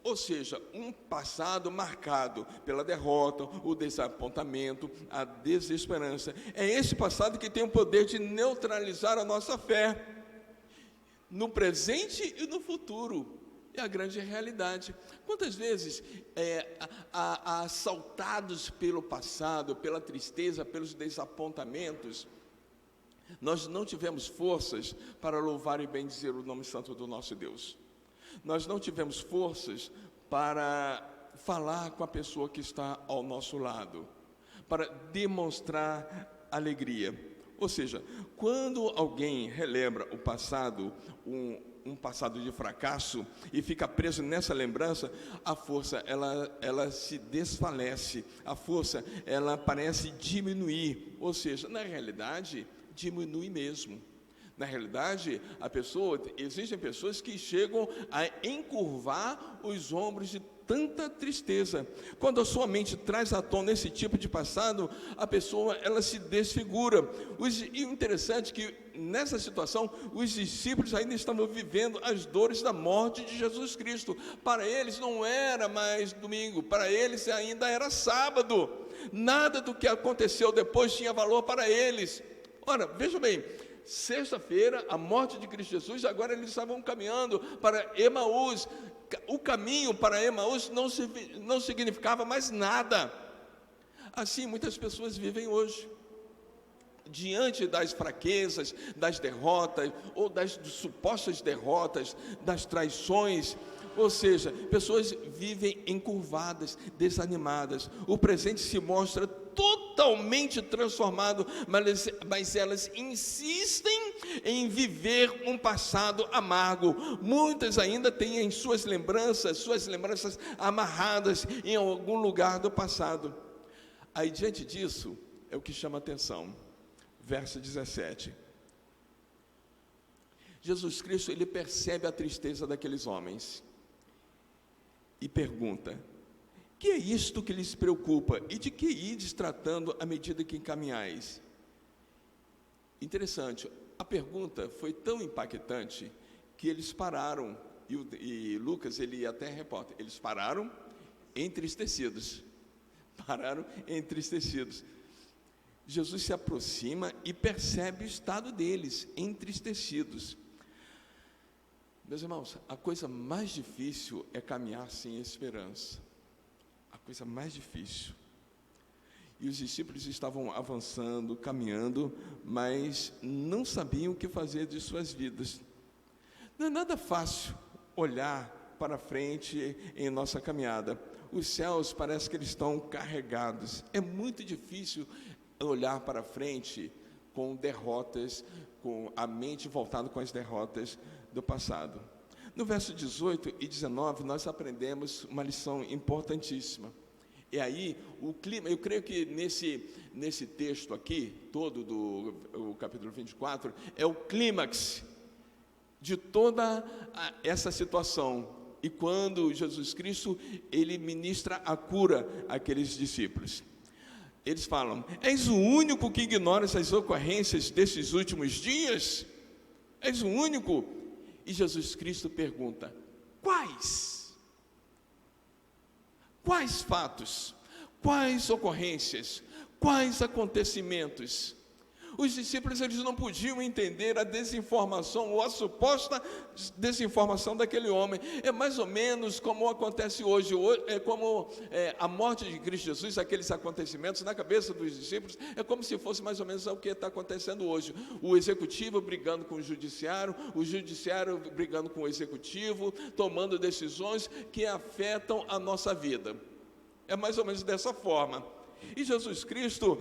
Ou seja, um passado marcado pela derrota, o desapontamento, a desesperança. É esse passado que tem o poder de neutralizar a nossa fé no presente e no futuro. É a grande realidade. Quantas vezes, assaltados pelo passado, pela tristeza, pelos desapontamentos, nós não tivemos forças para louvar e bendizer o nome santo do nosso Deus. Nós não tivemos forças para falar com a pessoa que está ao nosso lado, para demonstrar alegria. Ou seja, quando alguém relembra o passado, um passado de fracasso, e fica preso nessa lembrança, a força ela se desfalece, a força ela parece diminuir, ou seja, na realidade, diminui mesmo. Na realidade, existem pessoas que chegam a encurvar os ombros de tanta tristeza. Quando a sua mente traz à tona esse tipo de passado, a pessoa ela se desfigura. E o interessante é que nessa situação, os discípulos ainda estavam vivendo as dores da morte de Jesus Cristo. Para eles não era mais domingo, para eles ainda era sábado. Nada do que aconteceu depois tinha valor para eles. Ora, veja bem, sexta-feira, a morte de Cristo Jesus, agora eles estavam caminhando para Emaús. O caminho para Emaús não significava mais nada. Assim, muitas pessoas vivem hoje. Diante das fraquezas, das derrotas, ou das supostas derrotas, das traições, ou seja, pessoas vivem encurvadas, desanimadas. O presente se mostra totalmente transformado, mas elas insistem em viver um passado amargo. Muitas ainda têm suas lembranças amarradas em algum lugar do passado. Aí, diante disso, é o que chama a atenção. Verso 17. Jesus Cristo, ele percebe a tristeza daqueles homens e pergunta: que é isto que lhes preocupa? E de que ides tratando à medida que encaminhais? Interessante, a pergunta foi tão impactante que eles pararam, e Lucas, ele até reporta, eles pararam entristecidos. Pararam entristecidos. Jesus se aproxima e percebe o estado deles, entristecidos. Meus irmãos, a coisa mais difícil é caminhar sem esperança. A coisa mais difícil. E os discípulos estavam avançando, caminhando, mas não sabiam o que fazer de suas vidas. Não é nada fácil olhar para frente em nossa caminhada. Os céus parece que eles estão carregados. É muito difícil olhar para frente com derrotas, com a mente voltada com as derrotas do passado. No verso 18 e 19, nós aprendemos uma lição importantíssima. E aí, o clima, eu creio que nesse texto aqui, todo do capítulo 24, é o clímax de toda essa situação. E quando Jesus Cristo, ele ministra a cura àqueles discípulos. Eles falam: és o único que ignora as ocorrências desses últimos dias? És o único? E Jesus Cristo pergunta: quais? Quais fatos? Quais ocorrências? Quais acontecimentos? Os discípulos, eles não podiam entender a desinformação ou a suposta desinformação daquele homem. É mais ou menos como acontece hoje. É como a morte de Cristo Jesus, aqueles acontecimentos na cabeça dos discípulos, é como se fosse mais ou menos o que está acontecendo hoje. O executivo brigando com o judiciário brigando com o executivo, tomando decisões que afetam a nossa vida. É mais ou menos dessa forma. E Jesus Cristo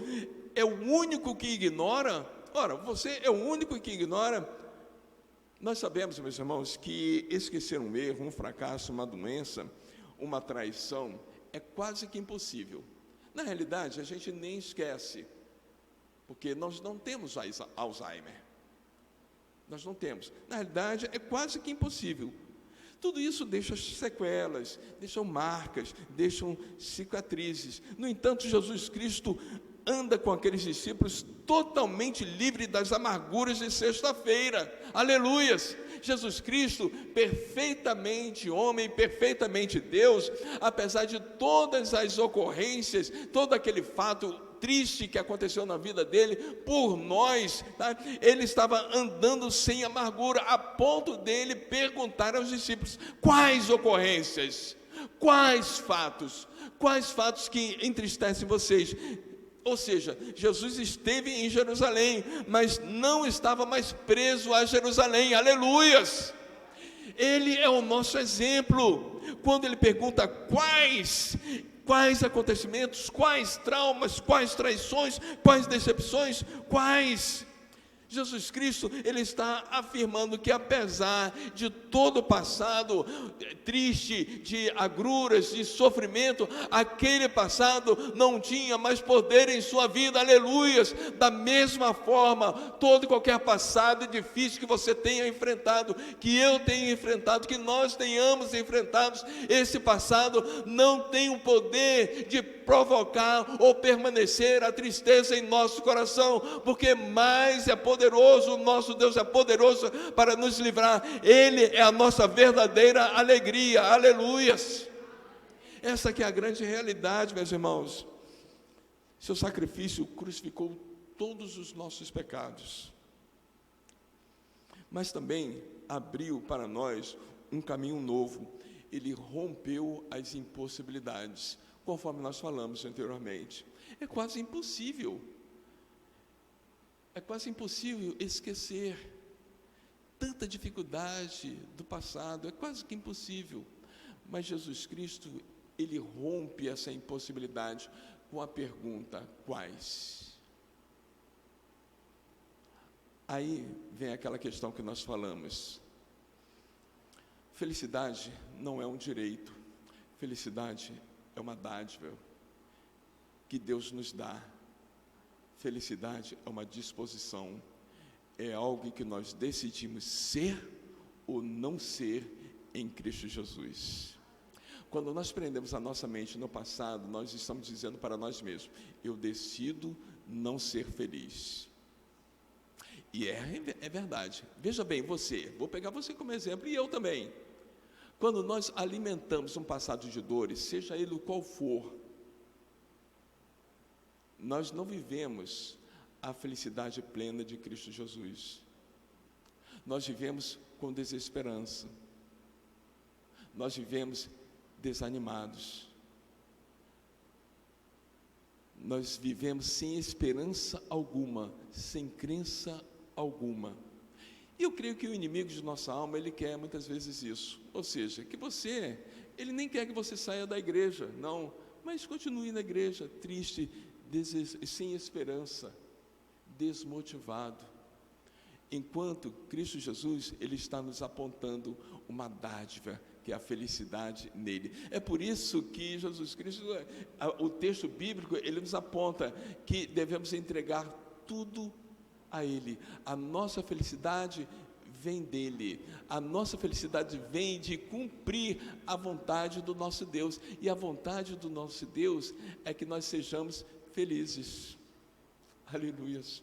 é o único que ignora. Ora, você é o único que ignora. Nós sabemos, meus irmãos, que esquecer um erro, um fracasso, uma doença, uma traição, é quase que impossível. Na realidade, a gente nem esquece, porque nós não temos Alzheimer. Nós não temos. Na realidade, é quase que impossível. Tudo isso deixa sequelas, deixam marcas, deixam cicatrizes. No entanto, Jesus Cristo anda com aqueles discípulos totalmente livre das amarguras de sexta-feira. Aleluias! Jesus Cristo, perfeitamente homem, perfeitamente Deus, apesar de todas as ocorrências, todo aquele fato triste que aconteceu na vida dele, por nós, tá? Ele estava andando sem amargura, a ponto dele perguntar aos discípulos: quais ocorrências, quais fatos que entristecem vocês? Ou seja, Jesus esteve em Jerusalém, mas não estava mais preso a Jerusalém. Aleluias! Ele é o nosso exemplo. Quando ele pergunta quais acontecimentos, quais traumas, quais traições, quais decepções, quais? Jesus Cristo, ele está afirmando que apesar de todo o passado triste, de agruras, de sofrimento, aquele passado não tinha mais poder em sua vida. Aleluias! Da mesma forma, todo e qualquer passado difícil que você tenha enfrentado, que eu tenha enfrentado, que nós tenhamos enfrentado, esse passado não tem o poder de provocar ou permanecer a tristeza em nosso coração, porque mais é poderoso, o nosso Deus é poderoso para nos livrar. Ele é a nossa verdadeira alegria. Aleluias! Essa que é a grande realidade, meus irmãos. Seu sacrifício crucificou todos os nossos pecados, mas também abriu para nós um caminho novo. Ele rompeu as impossibilidades, conforme nós falamos anteriormente. É quase impossível esquecer tanta dificuldade do passado, é quase que impossível. Mas Jesus Cristo, ele rompe essa impossibilidade com a pergunta: quais? Aí vem aquela questão que nós falamos. Felicidade não é um direito, felicidade é uma dádiva que Deus nos dá. Felicidade é uma disposição, é algo que nós decidimos ser ou não ser em Cristo Jesus. Quando nós prendemos a nossa mente no passado, nós estamos dizendo para nós mesmos: eu decido não ser feliz. E é verdade. Veja bem, vou pegar você como exemplo, e eu também. Quando nós alimentamos um passado de dores, seja ele o qual for, nós não vivemos a felicidade plena de Cristo Jesus. Nós vivemos com desesperança. Nós vivemos desanimados. Nós vivemos sem esperança alguma, sem crença alguma. E eu creio que o inimigo de nossa alma, ele quer muitas vezes isso. Ou seja, ele nem quer que você saia da igreja, não, mas continue na igreja, triste, sem esperança, desmotivado. Enquanto Cristo Jesus, ele está nos apontando uma dádiva, que é a felicidade nele. É por isso que Jesus Cristo, o texto bíblico, ele nos aponta que devemos entregar tudo a ele. A nossa felicidade vem dele. A nossa felicidade vem de cumprir a vontade do nosso Deus. E a vontade do nosso Deus é que nós sejamos felizes. Aleluias.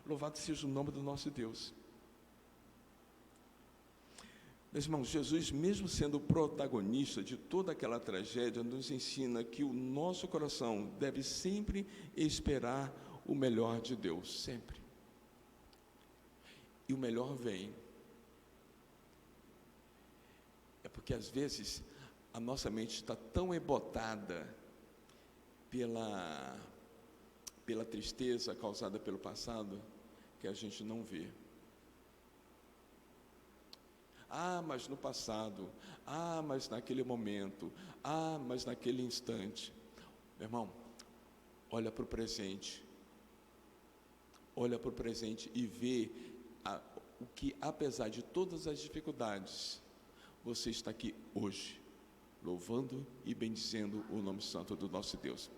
Louvado seja o nome do nosso Deus. Meus irmãos, Jesus, mesmo sendo o protagonista de toda aquela tragédia, nos ensina que o nosso coração deve sempre esperar o melhor de Deus, sempre. E o melhor vem. É porque às vezes a nossa mente está tão embotada pela tristeza causada pelo passado, que a gente não vê. Mas no passado, mas naquele momento, mas naquele instante. Meu irmão, olha para o presente. Olha para o presente e vê o que, apesar de todas as dificuldades, você está aqui hoje, louvando e bendizendo o nome santo do nosso Deus.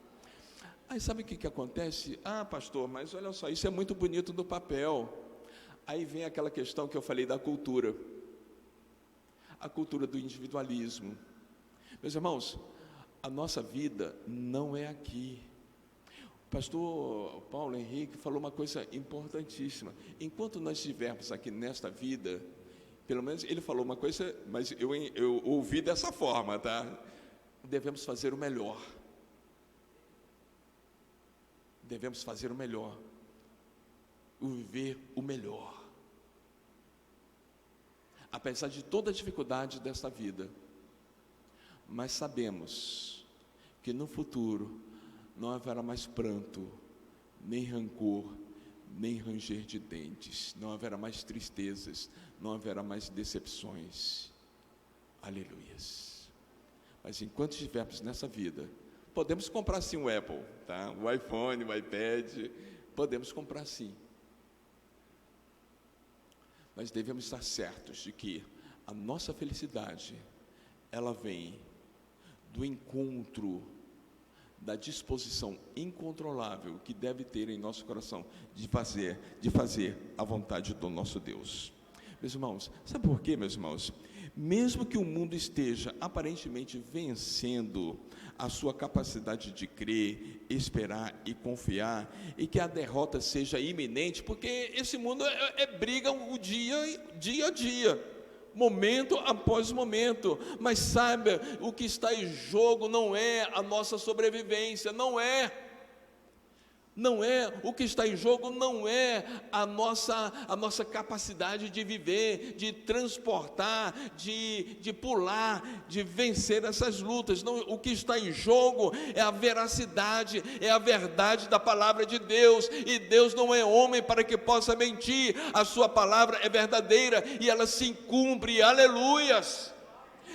Aí sabe o que acontece? Pastor, mas olha só, isso é muito bonito no papel. Aí vem aquela questão que eu falei da cultura. A cultura do individualismo. Meus irmãos, a nossa vida não é aqui. O pastor Paulo Henrique falou uma coisa importantíssima. Enquanto nós estivermos aqui nesta vida, pelo menos ele falou uma coisa, mas eu ouvi dessa forma, tá? Devemos fazer o melhor. Devemos fazer o melhor. Viver o melhor. Apesar de toda a dificuldade desta vida, mas sabemos que no futuro não haverá mais pranto, nem rancor, nem ranger de dentes, não haverá mais tristezas, não haverá mais decepções. Aleluias. Mas enquanto estivermos nessa vida, podemos comprar sim o Apple, tá? O iPhone, o iPad, podemos comprar sim. Mas devemos estar certos de que a nossa felicidade, ela vem do encontro, da disposição incontrolável que deve ter em nosso coração de fazer a vontade do nosso Deus. Meus irmãos, sabe por quê, meus irmãos? Mesmo que o mundo esteja aparentemente vencendo a sua capacidade de crer, esperar e confiar, e que a derrota seja iminente, porque esse mundo briga o dia a dia, momento após momento, mas saiba, o que está em jogo não é a nossa sobrevivência, não é, o que está em jogo não é a nossa capacidade de viver, de transportar, de pular, de vencer essas lutas. Não, o que está em jogo é a veracidade, é a verdade da palavra de Deus, e Deus não é homem para que possa mentir, a sua palavra é verdadeira e ela se cumpre, aleluias.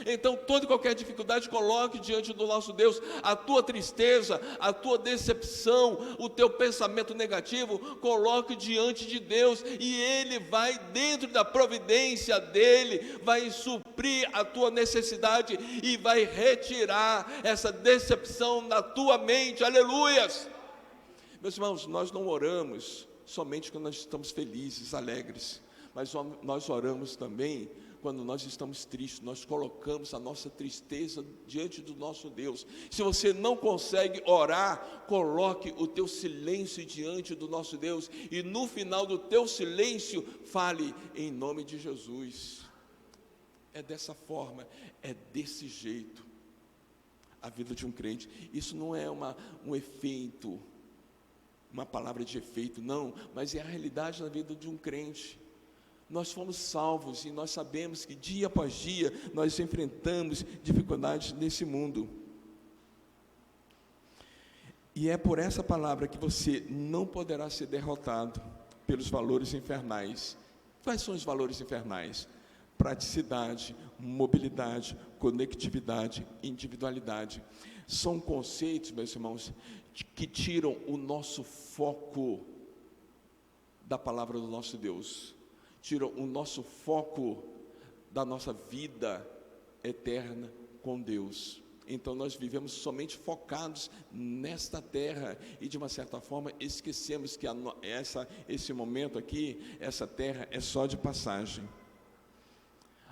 Então, toda e qualquer dificuldade, coloque diante do nosso Deus. A tua tristeza, a tua decepção, o teu pensamento negativo, coloque diante de Deus, e Ele vai, dentro da providência dEle, vai suprir a tua necessidade e vai retirar essa decepção da tua mente. Aleluias! Meus irmãos, nós não oramos somente quando nós estamos felizes, alegres, mas nós oramos também quando nós estamos tristes. Nós colocamos a nossa tristeza diante do nosso Deus. Se você não consegue orar, coloque o teu silêncio diante do nosso Deus, e no final do teu silêncio, fale em nome de Jesus. É dessa forma, é desse jeito a vida de um crente. Isso não é um efeito, uma palavra de efeito, não, mas é a realidade da vida de um crente. Nós fomos salvos e nós sabemos que dia após dia nós enfrentamos dificuldades nesse mundo. E é por essa palavra que você não poderá ser derrotado pelos valores infernais. Quais são os valores infernais? Praticidade, mobilidade, conectividade, individualidade. São conceitos, meus irmãos, que tiram o nosso foco da palavra do nosso Deus, tiram o nosso foco da nossa vida eterna com Deus. Então nós vivemos somente focados nesta terra e, de uma certa forma, esquecemos que esse momento aqui, essa terra é só de passagem.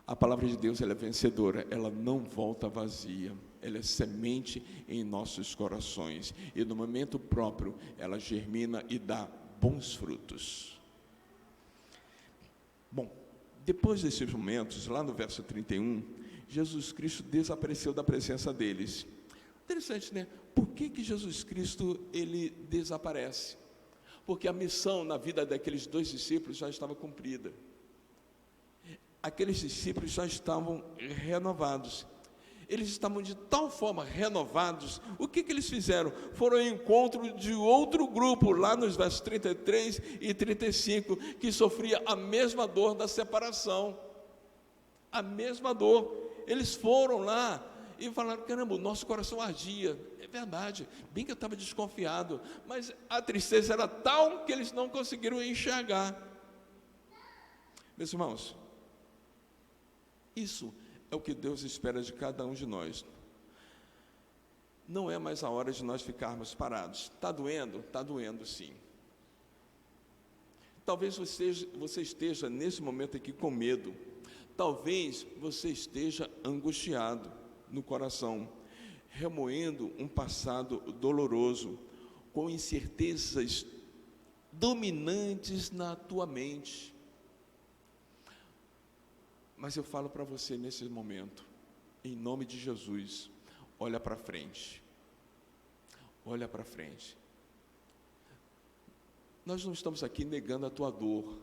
A palavra de Deus, ela é vencedora, ela não volta vazia, ela é semente em nossos corações, e no momento próprio ela germina e dá bons frutos. Bom, depois desses momentos, lá no verso 31, Jesus Cristo desapareceu da presença deles. Interessante, né? Por que Jesus Cristo, ele desaparece? Porque a missão na vida daqueles 2 discípulos já estava cumprida. Aqueles discípulos já estavam renovados. Eles estavam de tal forma renovados. O que eles fizeram? Foram ao encontro de outro grupo, lá nos versos 33 e 35, que sofria a mesma dor da separação. A mesma dor. Eles foram lá e falaram: caramba, o nosso coração ardia. É verdade, bem que eu estava desconfiado, mas a tristeza era tal que eles não conseguiram enxergar. Meus irmãos, isso é o que Deus espera de cada um de nós. Não é mais a hora de nós ficarmos parados. Está doendo? Está doendo, sim. Talvez você esteja nesse momento aqui com medo. Talvez você esteja angustiado no coração, remoendo um passado doloroso, com incertezas dominantes na tua mente. Mas eu falo para você nesse momento, em nome de Jesus, olha para frente. Olha para frente. Nós não estamos aqui negando a tua dor,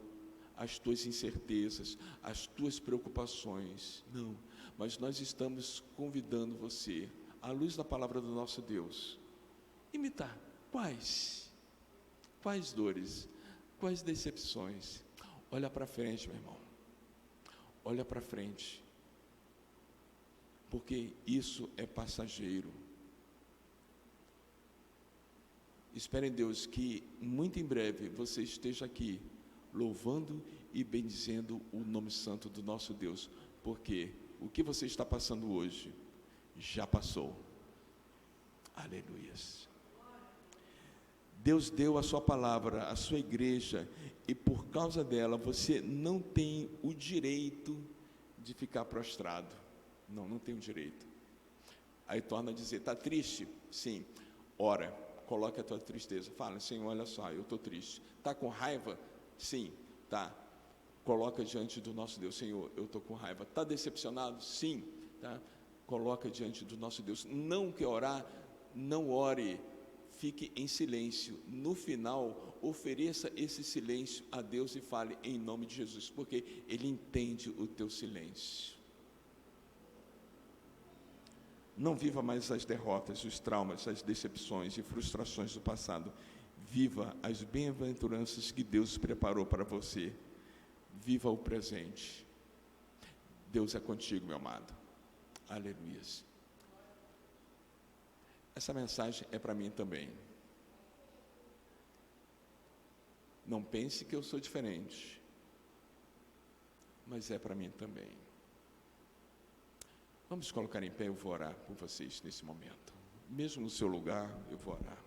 as tuas incertezas, as tuas preocupações, não. Mas nós estamos convidando você, à luz da palavra do nosso Deus, imitar quais dores, quais decepções. Olha para frente, meu irmão. Olha para frente, porque isso é passageiro. Espere em Deus que muito em breve você esteja aqui louvando e bendizendo o nome santo do nosso Deus, porque o que você está passando hoje já passou. Aleluias. Deus deu a sua palavra, a sua igreja, e por causa dela você não tem o direito de ficar prostrado. Não tem o direito. Aí torna a dizer: está triste? Sim. Ora, coloque a tua tristeza. Fala: Senhor, olha só, eu estou triste. Está com raiva? Sim, tá. Coloca diante do nosso Deus: Senhor, eu estou com raiva. Está decepcionado? Sim, tá. Coloca diante do nosso Deus. Não quer orar? Não ore. Fique em silêncio. No final, ofereça esse silêncio a Deus e fale em nome de Jesus, porque Ele entende o teu silêncio. Não viva mais as derrotas, os traumas, as decepções e frustrações do passado. Viva as bem-aventuranças que Deus preparou para você. Viva o presente. Deus é contigo, meu amado. Aleluia. Essa mensagem é para mim também. Não pense que eu sou diferente, mas é para mim também. Vamos colocar em pé, eu vou orar por vocês nesse momento. Mesmo no seu lugar, eu vou orar.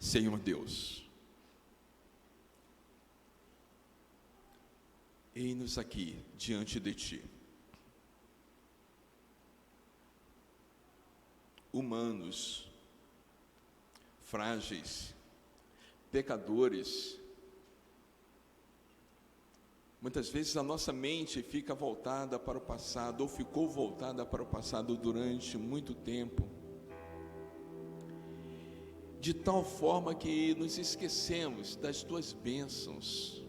Senhor Deus, eis-nos aqui diante de Ti, humanos, frágeis, pecadores. Muitas vezes a nossa mente fica voltada para o passado, ou ficou voltada para o passado durante muito tempo, de tal forma que nos esquecemos das Tuas bênçãos.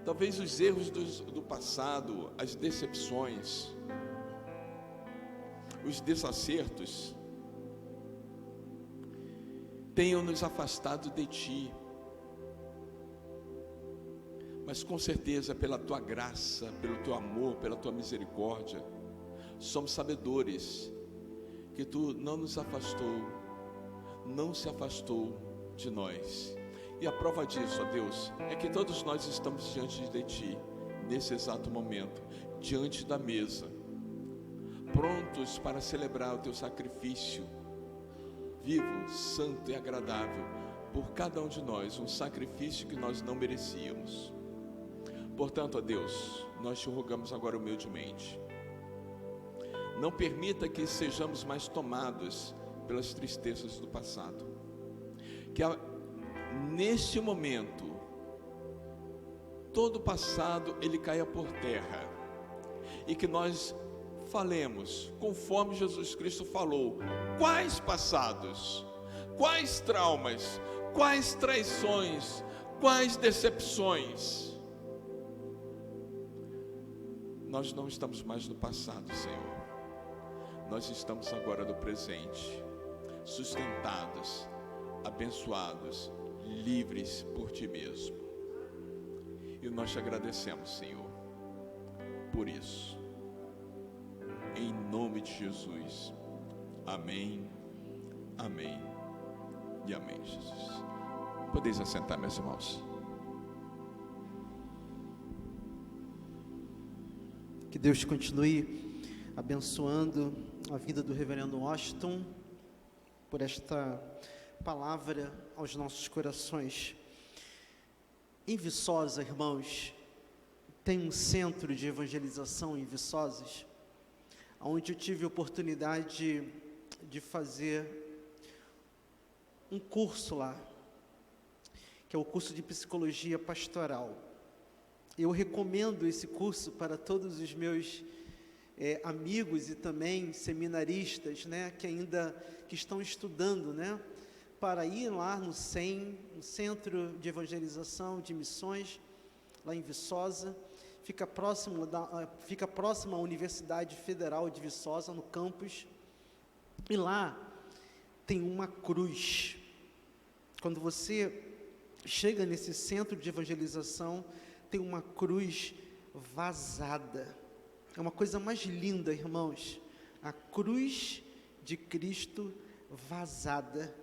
Talvez os erros do passado, as decepções, os desacertos, tenham nos afastado de Ti, mas com certeza pela Tua graça, pelo Teu amor, pela Tua misericórdia, somos sabedores que Tu não nos afastou, não se afastou de nós. E a prova disso, ó Deus, é que todos nós estamos diante de Ti, nesse exato momento, diante da mesa, prontos para celebrar o Teu sacrifício, vivo, santo e agradável, por cada um de nós, um sacrifício que nós não merecíamos. Portanto, ó Deus, nós Te rogamos agora humildemente, não permita que sejamos mais tomados pelas tristezas do passado, que neste momento todo o passado ele caia por terra, e que nós falemos conforme Jesus Cristo falou. Quais passados, quais traumas, quais traições, quais decepções? Nós não estamos mais no passado, Senhor. Nós estamos agora no presente, sustentados, abençoados, livres por Ti mesmo. E nós Te agradecemos, Senhor, por isso. Em nome de Jesus. Amém, amém e amém, Jesus. Podeis assentar, meus irmãos. Que Deus continue abençoando a vida do reverendo Washington, por esta palavra aos nossos corações. Em Viçosa, irmãos, tem um centro de evangelização em Viçosas, onde eu tive a oportunidade de fazer um curso lá, que é o curso de psicologia pastoral. Eu recomendo esse curso para todos os meus amigos e também seminaristas, né, que estão estudando, né, para ir lá no CEM, no Centro de Evangelização de Missões, lá em Viçosa. Fica próximo à Universidade Federal de Viçosa, no campus, e lá tem uma cruz. Quando você chega nesse centro de evangelização, tem uma cruz vazada. É uma coisa mais linda, irmãos, a cruz de Cristo vazada.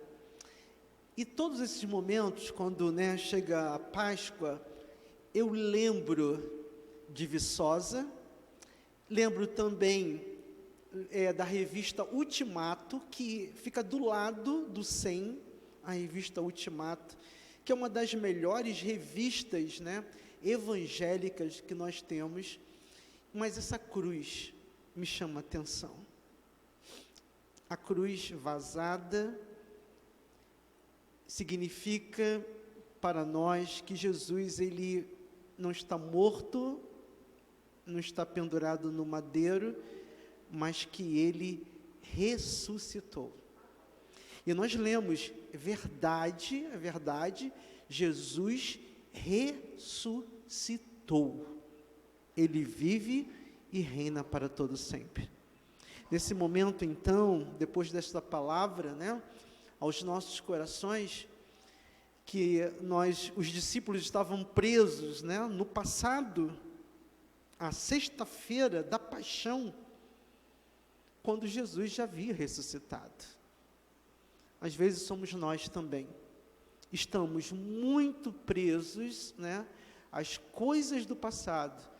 E todos esses momentos, quando, né, chega a Páscoa, eu lembro de Viçosa, lembro também da revista Ultimato, que fica do lado do CEM, a revista Ultimato, que é uma das melhores revistas, né, evangélicas que nós temos. Mas essa cruz me chama a atenção. A cruz vazada significa para nós que Jesus, ele não está morto, não está pendurado no madeiro, mas que ele ressuscitou. E nós lemos, é verdade, Jesus ressuscitou. Ele vive e reina para todo sempre. Nesse momento, então, depois desta palavra, né, aos nossos corações, que os discípulos estavam presos, né, no passado, a sexta-feira da paixão, quando Jesus já havia ressuscitado. Às vezes somos nós também. Estamos muito presos, né, às coisas do passado.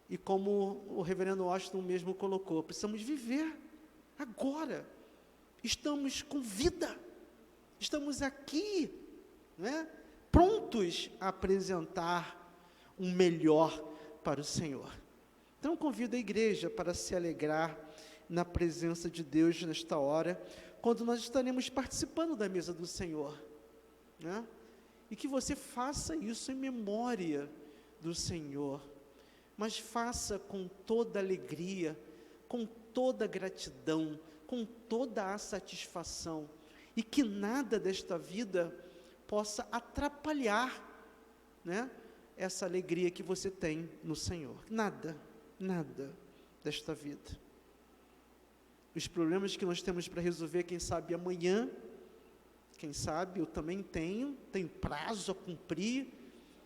E como o reverendo Washington mesmo colocou, precisamos viver agora. Estamos com vida. Estamos aqui, né, prontos a apresentar um melhor para o Senhor. Então, convido a igreja para se alegrar na presença de Deus nesta hora, quando nós estaremos participando da mesa do Senhor, né? E que você faça isso em memória do Senhor, mas faça com toda alegria, com toda gratidão, com toda a satisfação, e que nada desta vida possa atrapalhar, né, essa alegria que você tem no Senhor. Nada desta vida. Os problemas que nós temos para resolver, quem sabe amanhã, quem sabe eu também tenho prazo a cumprir,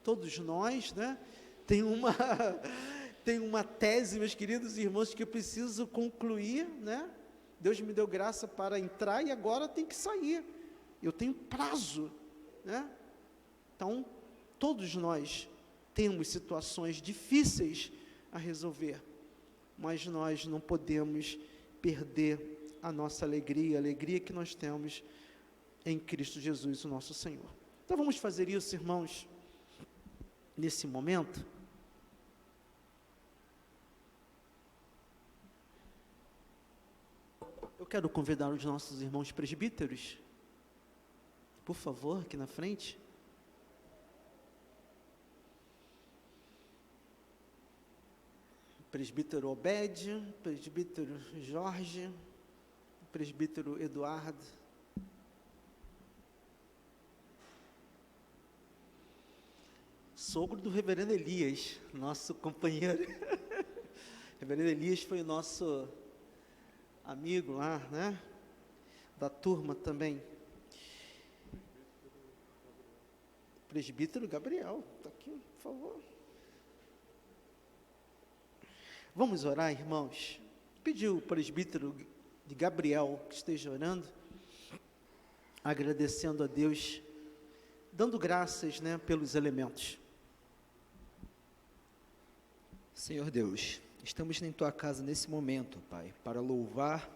todos nós, né? Tem uma tese, meus queridos irmãos, que eu preciso concluir, né? Deus me deu graça para entrar e agora tem que sair. Eu tenho prazo, né? Então, todos nós temos situações difíceis a resolver, mas nós não podemos perder a nossa alegria, a alegria que nós temos em Cristo Jesus, o nosso Senhor. Então vamos fazer isso, irmãos, nesse momento. Eu quero convidar os nossos irmãos presbíteros, por favor, aqui na frente. Presbítero Obed, presbítero Jorge, presbítero Eduardo. Sogro do reverendo Elias, nosso companheiro. Reverendo Elias foi o nosso amigo lá, né? Da turma também. Presbítero Gabriel, está aqui, por favor. Vamos orar, irmãos. Pedir o presbítero de Gabriel que esteja orando, agradecendo a Deus, dando graças, né, pelos elementos. Senhor Deus, estamos em Tua casa nesse momento, Pai, para louvar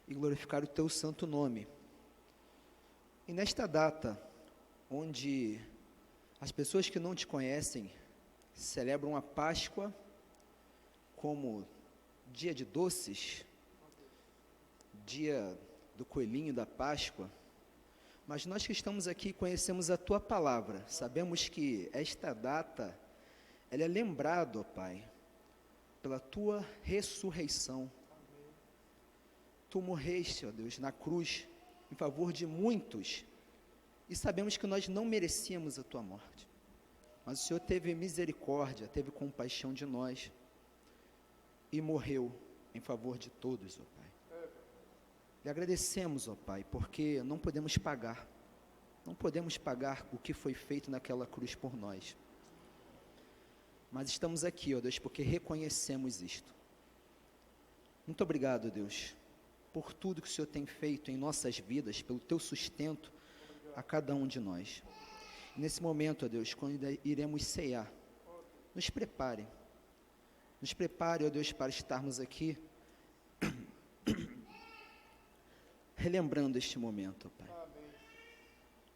e glorificar o Teu santo nome. E nesta data, onde as pessoas que não Te conhecem celebram a Páscoa como dia de doces, dia do coelhinho da Páscoa, mas nós que estamos aqui conhecemos a Tua palavra, sabemos que esta data, ela é lembrada, ó Pai, pela Tua ressurreição. Tu morreste, ó Deus, na cruz, em favor de muitos, e sabemos que nós não merecíamos a Tua morte, mas o Senhor teve misericórdia, teve compaixão de nós, e morreu em favor de todos, ó Pai. E agradecemos, ó Pai, porque não podemos pagar o que foi feito naquela cruz por nós. Mas estamos aqui, ó Deus, porque reconhecemos isto. Muito obrigado, Deus, por tudo que o Senhor tem feito em nossas vidas, pelo Teu sustento a cada um de nós. E nesse momento, ó Deus, quando iremos ceiar, nos prepare, ó Deus, para estarmos aqui, relembrando este momento, ó Pai.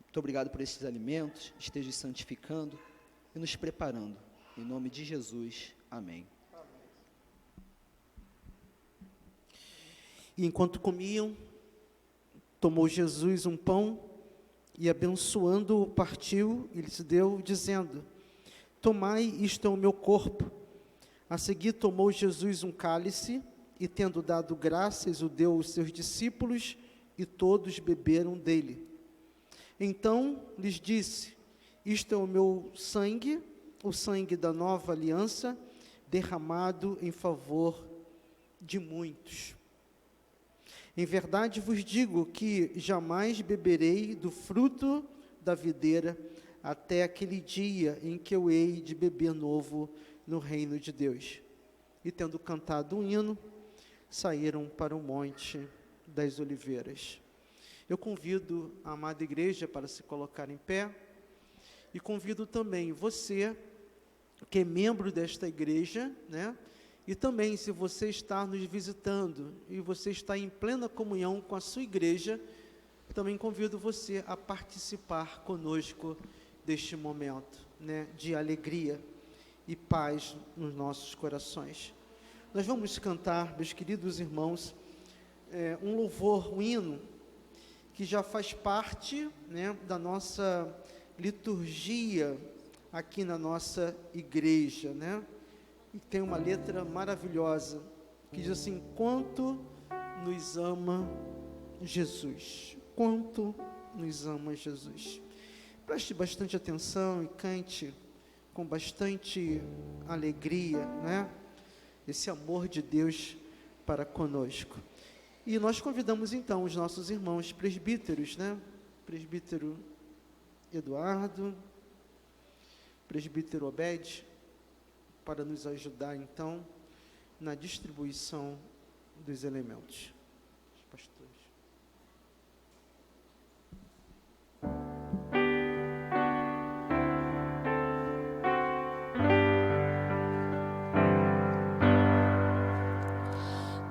Muito obrigado por esses alimentos, esteja santificando e nos preparando. Em nome de Jesus, amém. E enquanto comiam, tomou Jesus um pão e abençoando-o, partiu e lhes deu, dizendo: tomai, isto é o meu corpo. A seguir tomou Jesus um cálice e, tendo dado graças, o deu aos seus discípulos e todos beberam dele. Então lhes disse: isto é o meu sangue, o sangue da nova aliança, derramado em favor de muitos. Em verdade vos digo que jamais beberei do fruto da videira até aquele dia em que eu hei de beber novo no reino de Deus. E tendo cantado um hino, saíram para o Monte das Oliveiras. Eu convido a amada igreja para se colocar em pé e convido também você, que é membro desta igreja, né? E também, se você está nos visitando e você está em plena comunhão com a sua igreja, também convido você a participar conosco deste momento, né, de alegria e paz nos nossos corações. Nós vamos cantar, meus queridos irmãos, um louvor, um hino, que já faz parte, né, da nossa liturgia aqui na nossa igreja, né? E tem uma letra maravilhosa, que diz assim: quanto nos ama Jesus, quanto nos ama Jesus. Preste bastante atenção e cante com bastante alegria, né? Esse amor de Deus para conosco. E nós convidamos então os nossos irmãos presbíteros, né? Presbítero Eduardo, presbítero Obed, para nos ajudar, então, na distribuição dos elementos. Os pastores.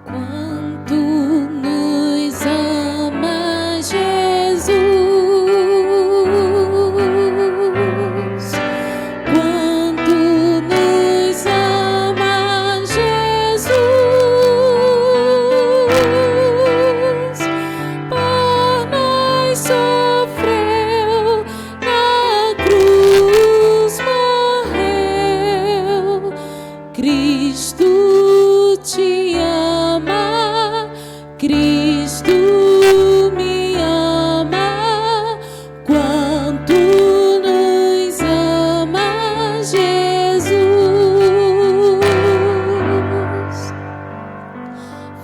Quanto nos ama Jesus, quanto nos ama Jesus, por nós sofreu, na cruz morreu. Cristo te ama, Cristo me ama, quanto nos ama Jesus.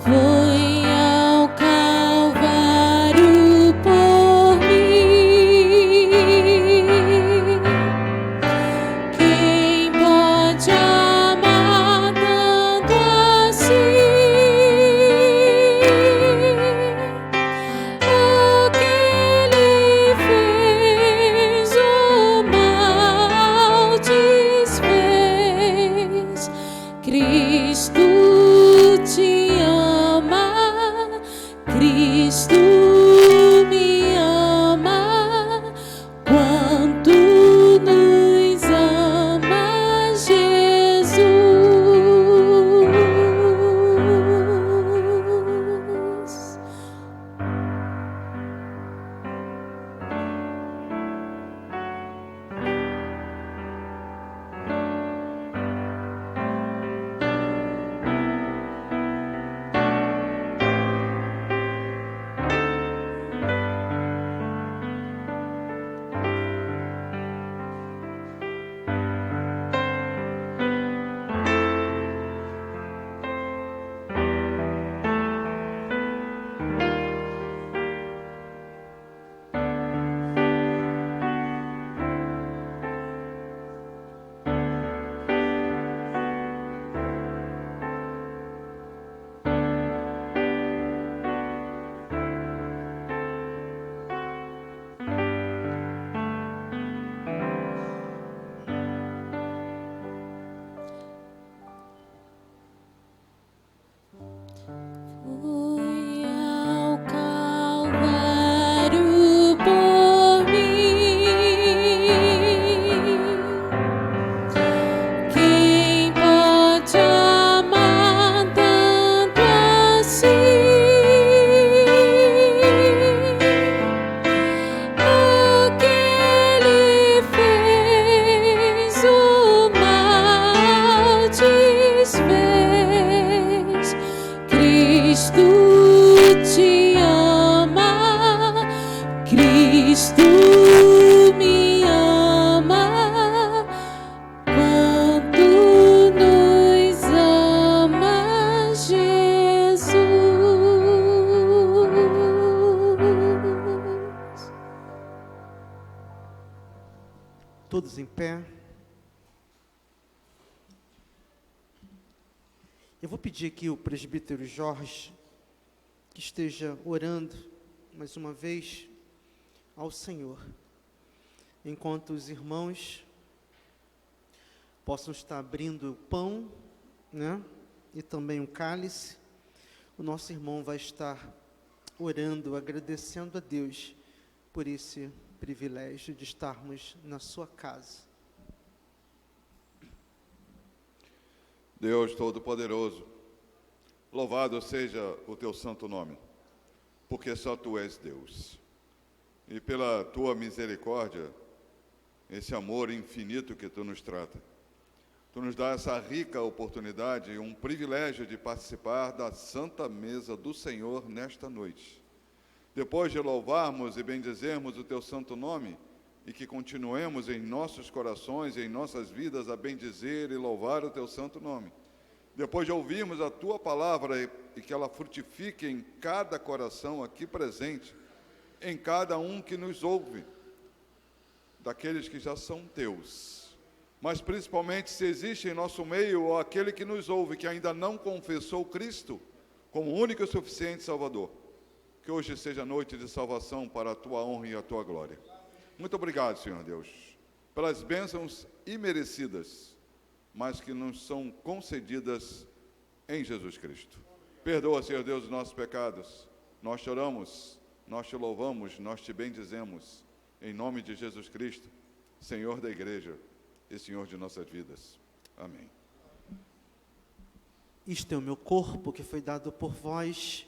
Foi ao Calvário por mim. Quem pode amar tanto assim? O que Ele fez, o mal desfez. Cristo te ama, Cristo me ama, quanto nos ama Jesus. Fui ao Calvário por mim. Quem pode amar tanto assim? O que Ele fez, o mal desfez. Cristo te ama, Cristo me ama, quanto nos ama Jesus. todos em pé. Eu vou pedir aqui o presbítero Jorge que esteja orando mais uma vez ao Senhor, enquanto os irmãos possam estar abrindo o pão, né, e também o cálice. O nosso irmão vai estar orando, agradecendo a Deus por esse privilégio de estarmos na sua casa. Deus Todo-Poderoso, louvado seja o teu santo nome, porque só tu és Deus. E pela tua misericórdia, esse amor infinito que tu nos trata, tu nos dá essa rica oportunidade, um privilégio de participar da Santa Mesa do Senhor nesta noite. Depois de louvarmos e bendizermos o teu santo nome, e que continuemos em nossos corações e em nossas vidas a bendizer e louvar o teu santo nome. Depois de ouvirmos a tua palavra e que ela frutifique em cada coração aqui presente, em cada um que nos ouve, daqueles que já são teus. Mas principalmente se existe em nosso meio aquele que nos ouve, que ainda não confessou Cristo como único e suficiente Salvador, que hoje seja noite de salvação para a tua honra e a tua glória. Muito obrigado, Senhor Deus, pelas bênçãos imerecidas, mas que nos são concedidas em Jesus Cristo. Perdoa, Senhor Deus, os nossos pecados. Nós choramos, nós te louvamos, nós te bendizemos, em nome de Jesus Cristo, Senhor da igreja e Senhor de nossas vidas. Amém. Isto é o meu corpo que foi dado por vós.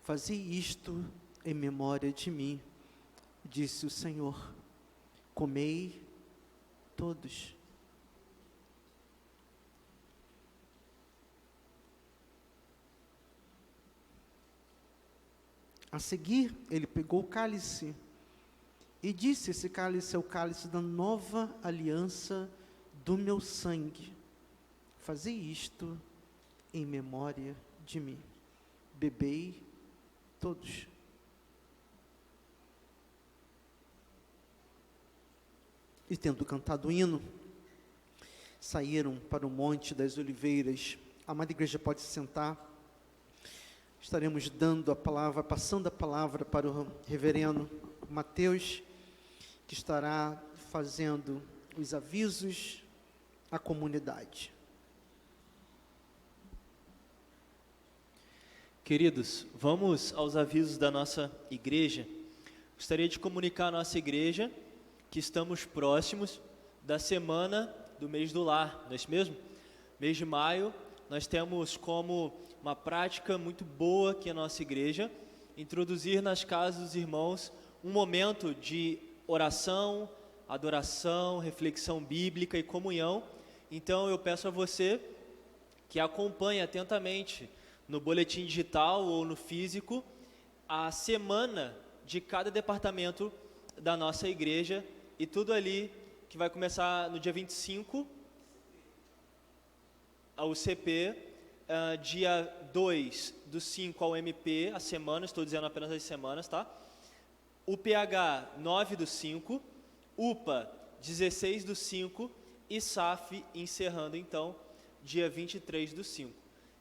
Fazei isto em memória de mim, disse o Senhor. Comei todos. A seguir, ele pegou o cálice e disse: esse cálice é o cálice da nova aliança do meu sangue. Fazei isto em memória de mim. Bebei todos. E tendo cantado o hino, saíram para o Monte das Oliveiras. A amada igreja pode se sentar. Estaremos dando a palavra, passando a palavra para o reverendo Mateus, que estará fazendo os avisos à comunidade. Queridos, vamos aos avisos da nossa igreja. Gostaria de comunicar à nossa igreja que estamos próximos da semana do mês do lar, não é isso mesmo? Mês de maio, nós temos como uma prática muito boa aqui na nossa igreja, introduzir nas casas dos irmãos um momento de oração, adoração, reflexão bíblica e comunhão. Então eu peço a você que acompanhe atentamente no boletim digital ou no físico a semana de cada departamento da nossa igreja, e tudo ali que vai começar no dia 25, ao CP, dia 2 do 5 ao MP, a semana, estou dizendo apenas as semanas, tá? UPH 9 do 5, UPA 16 do 5 e SAF encerrando então dia 23 do 5.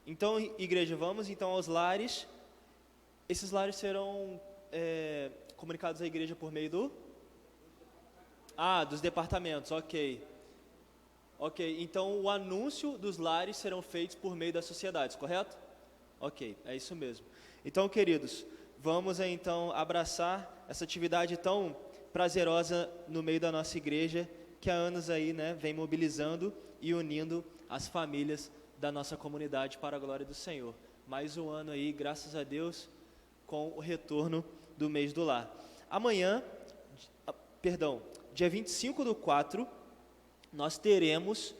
Então, igreja, vamos então aos lares. Esses lares serão comunicados à igreja por meio dos departamentos, ok. Ok, então o anúncio dos lares serão feitos por meio das sociedades, correto? Ok, é isso mesmo. Então, queridos, vamos então abraçar essa atividade tão prazerosa no meio da nossa igreja, que há anos aí, né, vem mobilizando e unindo as famílias da nossa comunidade para a glória do Senhor. Mais um ano aí, graças a Deus, com o retorno do mês do lar. Amanhã, dia 25/4, nós teremos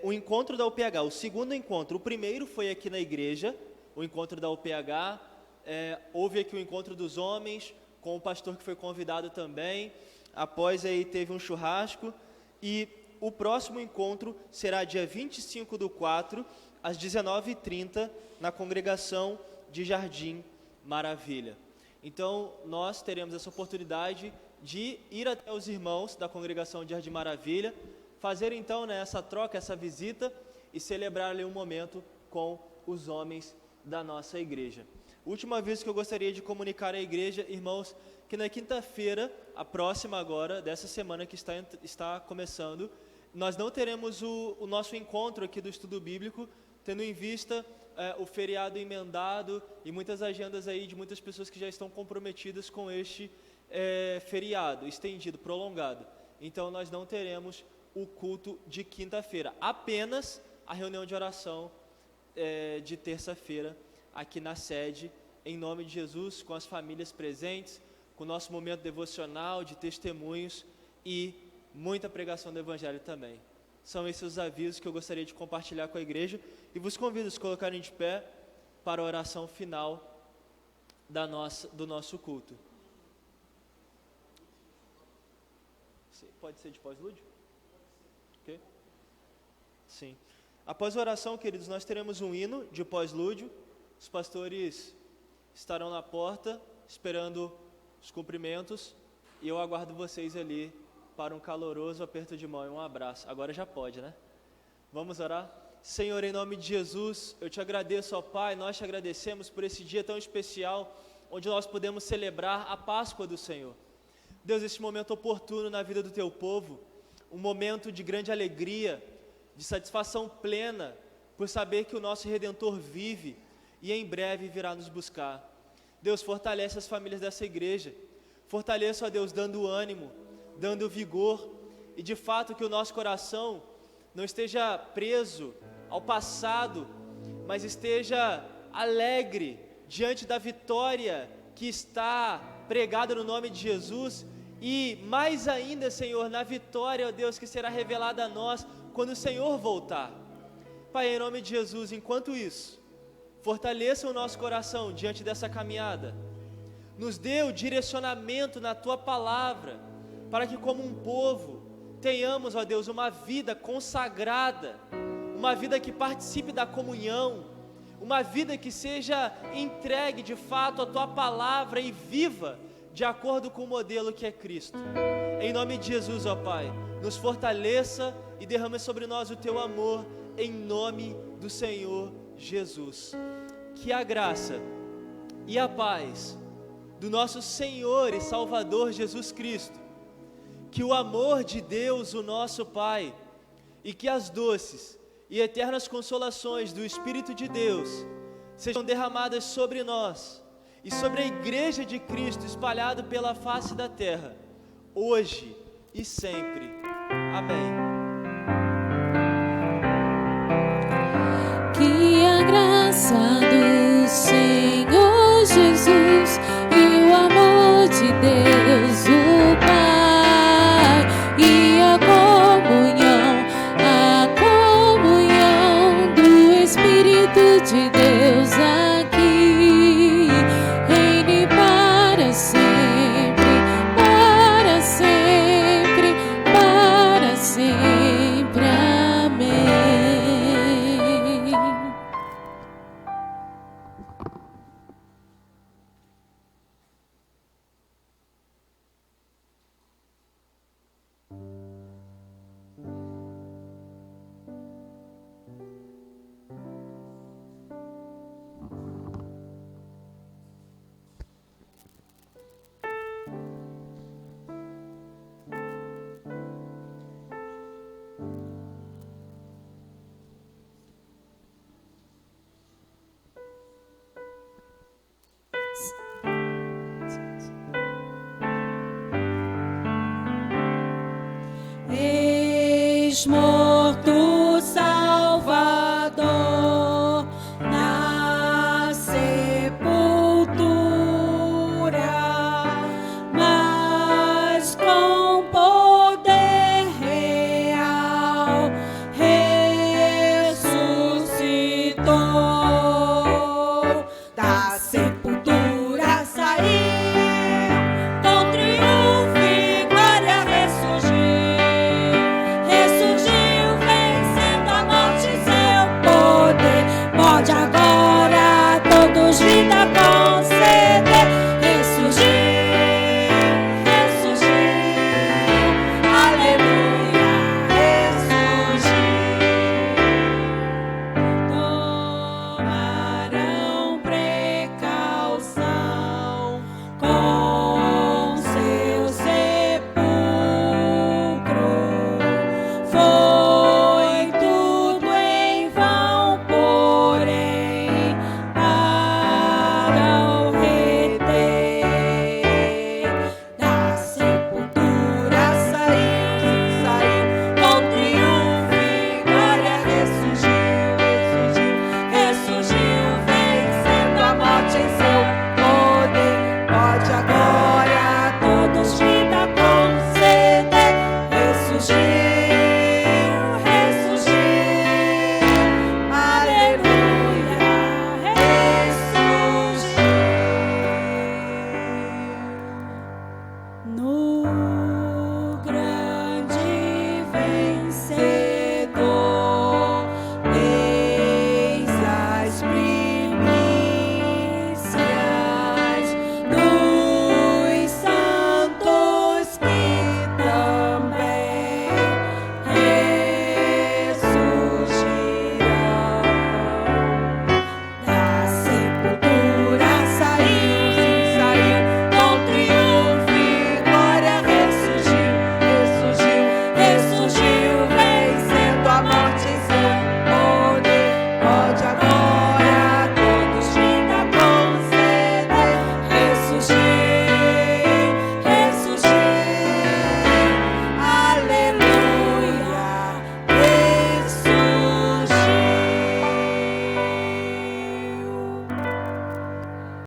o encontro da UPH, o segundo encontro. O primeiro foi aqui na igreja, o encontro da UPH. Houve aqui o encontro dos homens, com o pastor que foi convidado também. Após aí teve um churrasco. E o próximo encontro será dia 25/4, às 19h30, na congregação de Jardim Maravilha. Então, nós teremos essa oportunidade de ir até os irmãos da congregação de Jardim Maravilha, fazer então, né, essa troca, essa visita e celebrar ali um momento com os homens da nossa igreja. O último aviso que eu gostaria de comunicar à igreja, irmãos, que na quinta-feira, a próxima agora, dessa semana que está começando, nós não teremos o nosso encontro aqui do estudo bíblico, tendo em vista o feriado emendado e muitas agendas aí de muitas pessoas que já estão comprometidas com este feriado estendido, prolongado. Então nós não teremos o culto de quinta-feira, apenas a reunião de oração de terça-feira aqui na sede, em nome de Jesus, com as famílias presentes, com o nosso momento devocional, de testemunhos e muita pregação do Evangelho também. São esses os avisos que eu gostaria de compartilhar com a igreja e vos convido a se colocarem de pé para a oração final do nosso culto. Pode ser de pós-lúdio? Ok? Sim. Após a oração, queridos, nós teremos um hino de pós-lúdio. Os pastores estarão na porta esperando os cumprimentos e eu aguardo vocês ali para um caloroso aperto de mão e um abraço. Agora já pode, né? Vamos orar? Senhor, em nome de Jesus, eu te agradeço, ó Pai, nós te agradecemos por esse dia tão especial, onde nós podemos celebrar a Páscoa do Senhor. Deus, esse momento oportuno na vida do teu povo, um momento de grande alegria, de satisfação plena, por saber que o nosso Redentor vive e em breve virá nos buscar. Deus, fortalece as famílias dessa igreja, fortaleça, ó Deus, dando ânimo, dando vigor, e de fato que o nosso coração não esteja preso ao passado, mas esteja alegre diante da vitória que está pregada no nome de Jesus, e mais ainda, Senhor, na vitória, ó Deus, que será revelada a nós quando o Senhor voltar. Pai, em nome de Jesus, enquanto isso, fortaleça o nosso coração diante dessa caminhada, nos dê o direcionamento na Tua Palavra, para que como um povo, tenhamos, ó Deus, uma vida consagrada, uma vida que participe da comunhão, uma vida que seja entregue de fato à Tua Palavra e viva de acordo com o modelo que é Cristo. Em nome de Jesus, ó Pai, nos fortaleça e derrame sobre nós o Teu amor, em nome do Senhor Jesus. Que a graça e a paz do nosso Senhor e Salvador Jesus Cristo, que o amor de Deus, o nosso Pai, e que as doces e eternas consolações do Espírito de Deus sejam derramadas sobre nós e sobre a Igreja de Cristo espalhada pela face da terra, hoje e sempre. Amém. Que a graça do Senhor Jesus e o amor de Deus, o Pai, e a comunhão do Espírito de Deus aqui, reine para sempre, para sempre, para sempre. Amém. Eis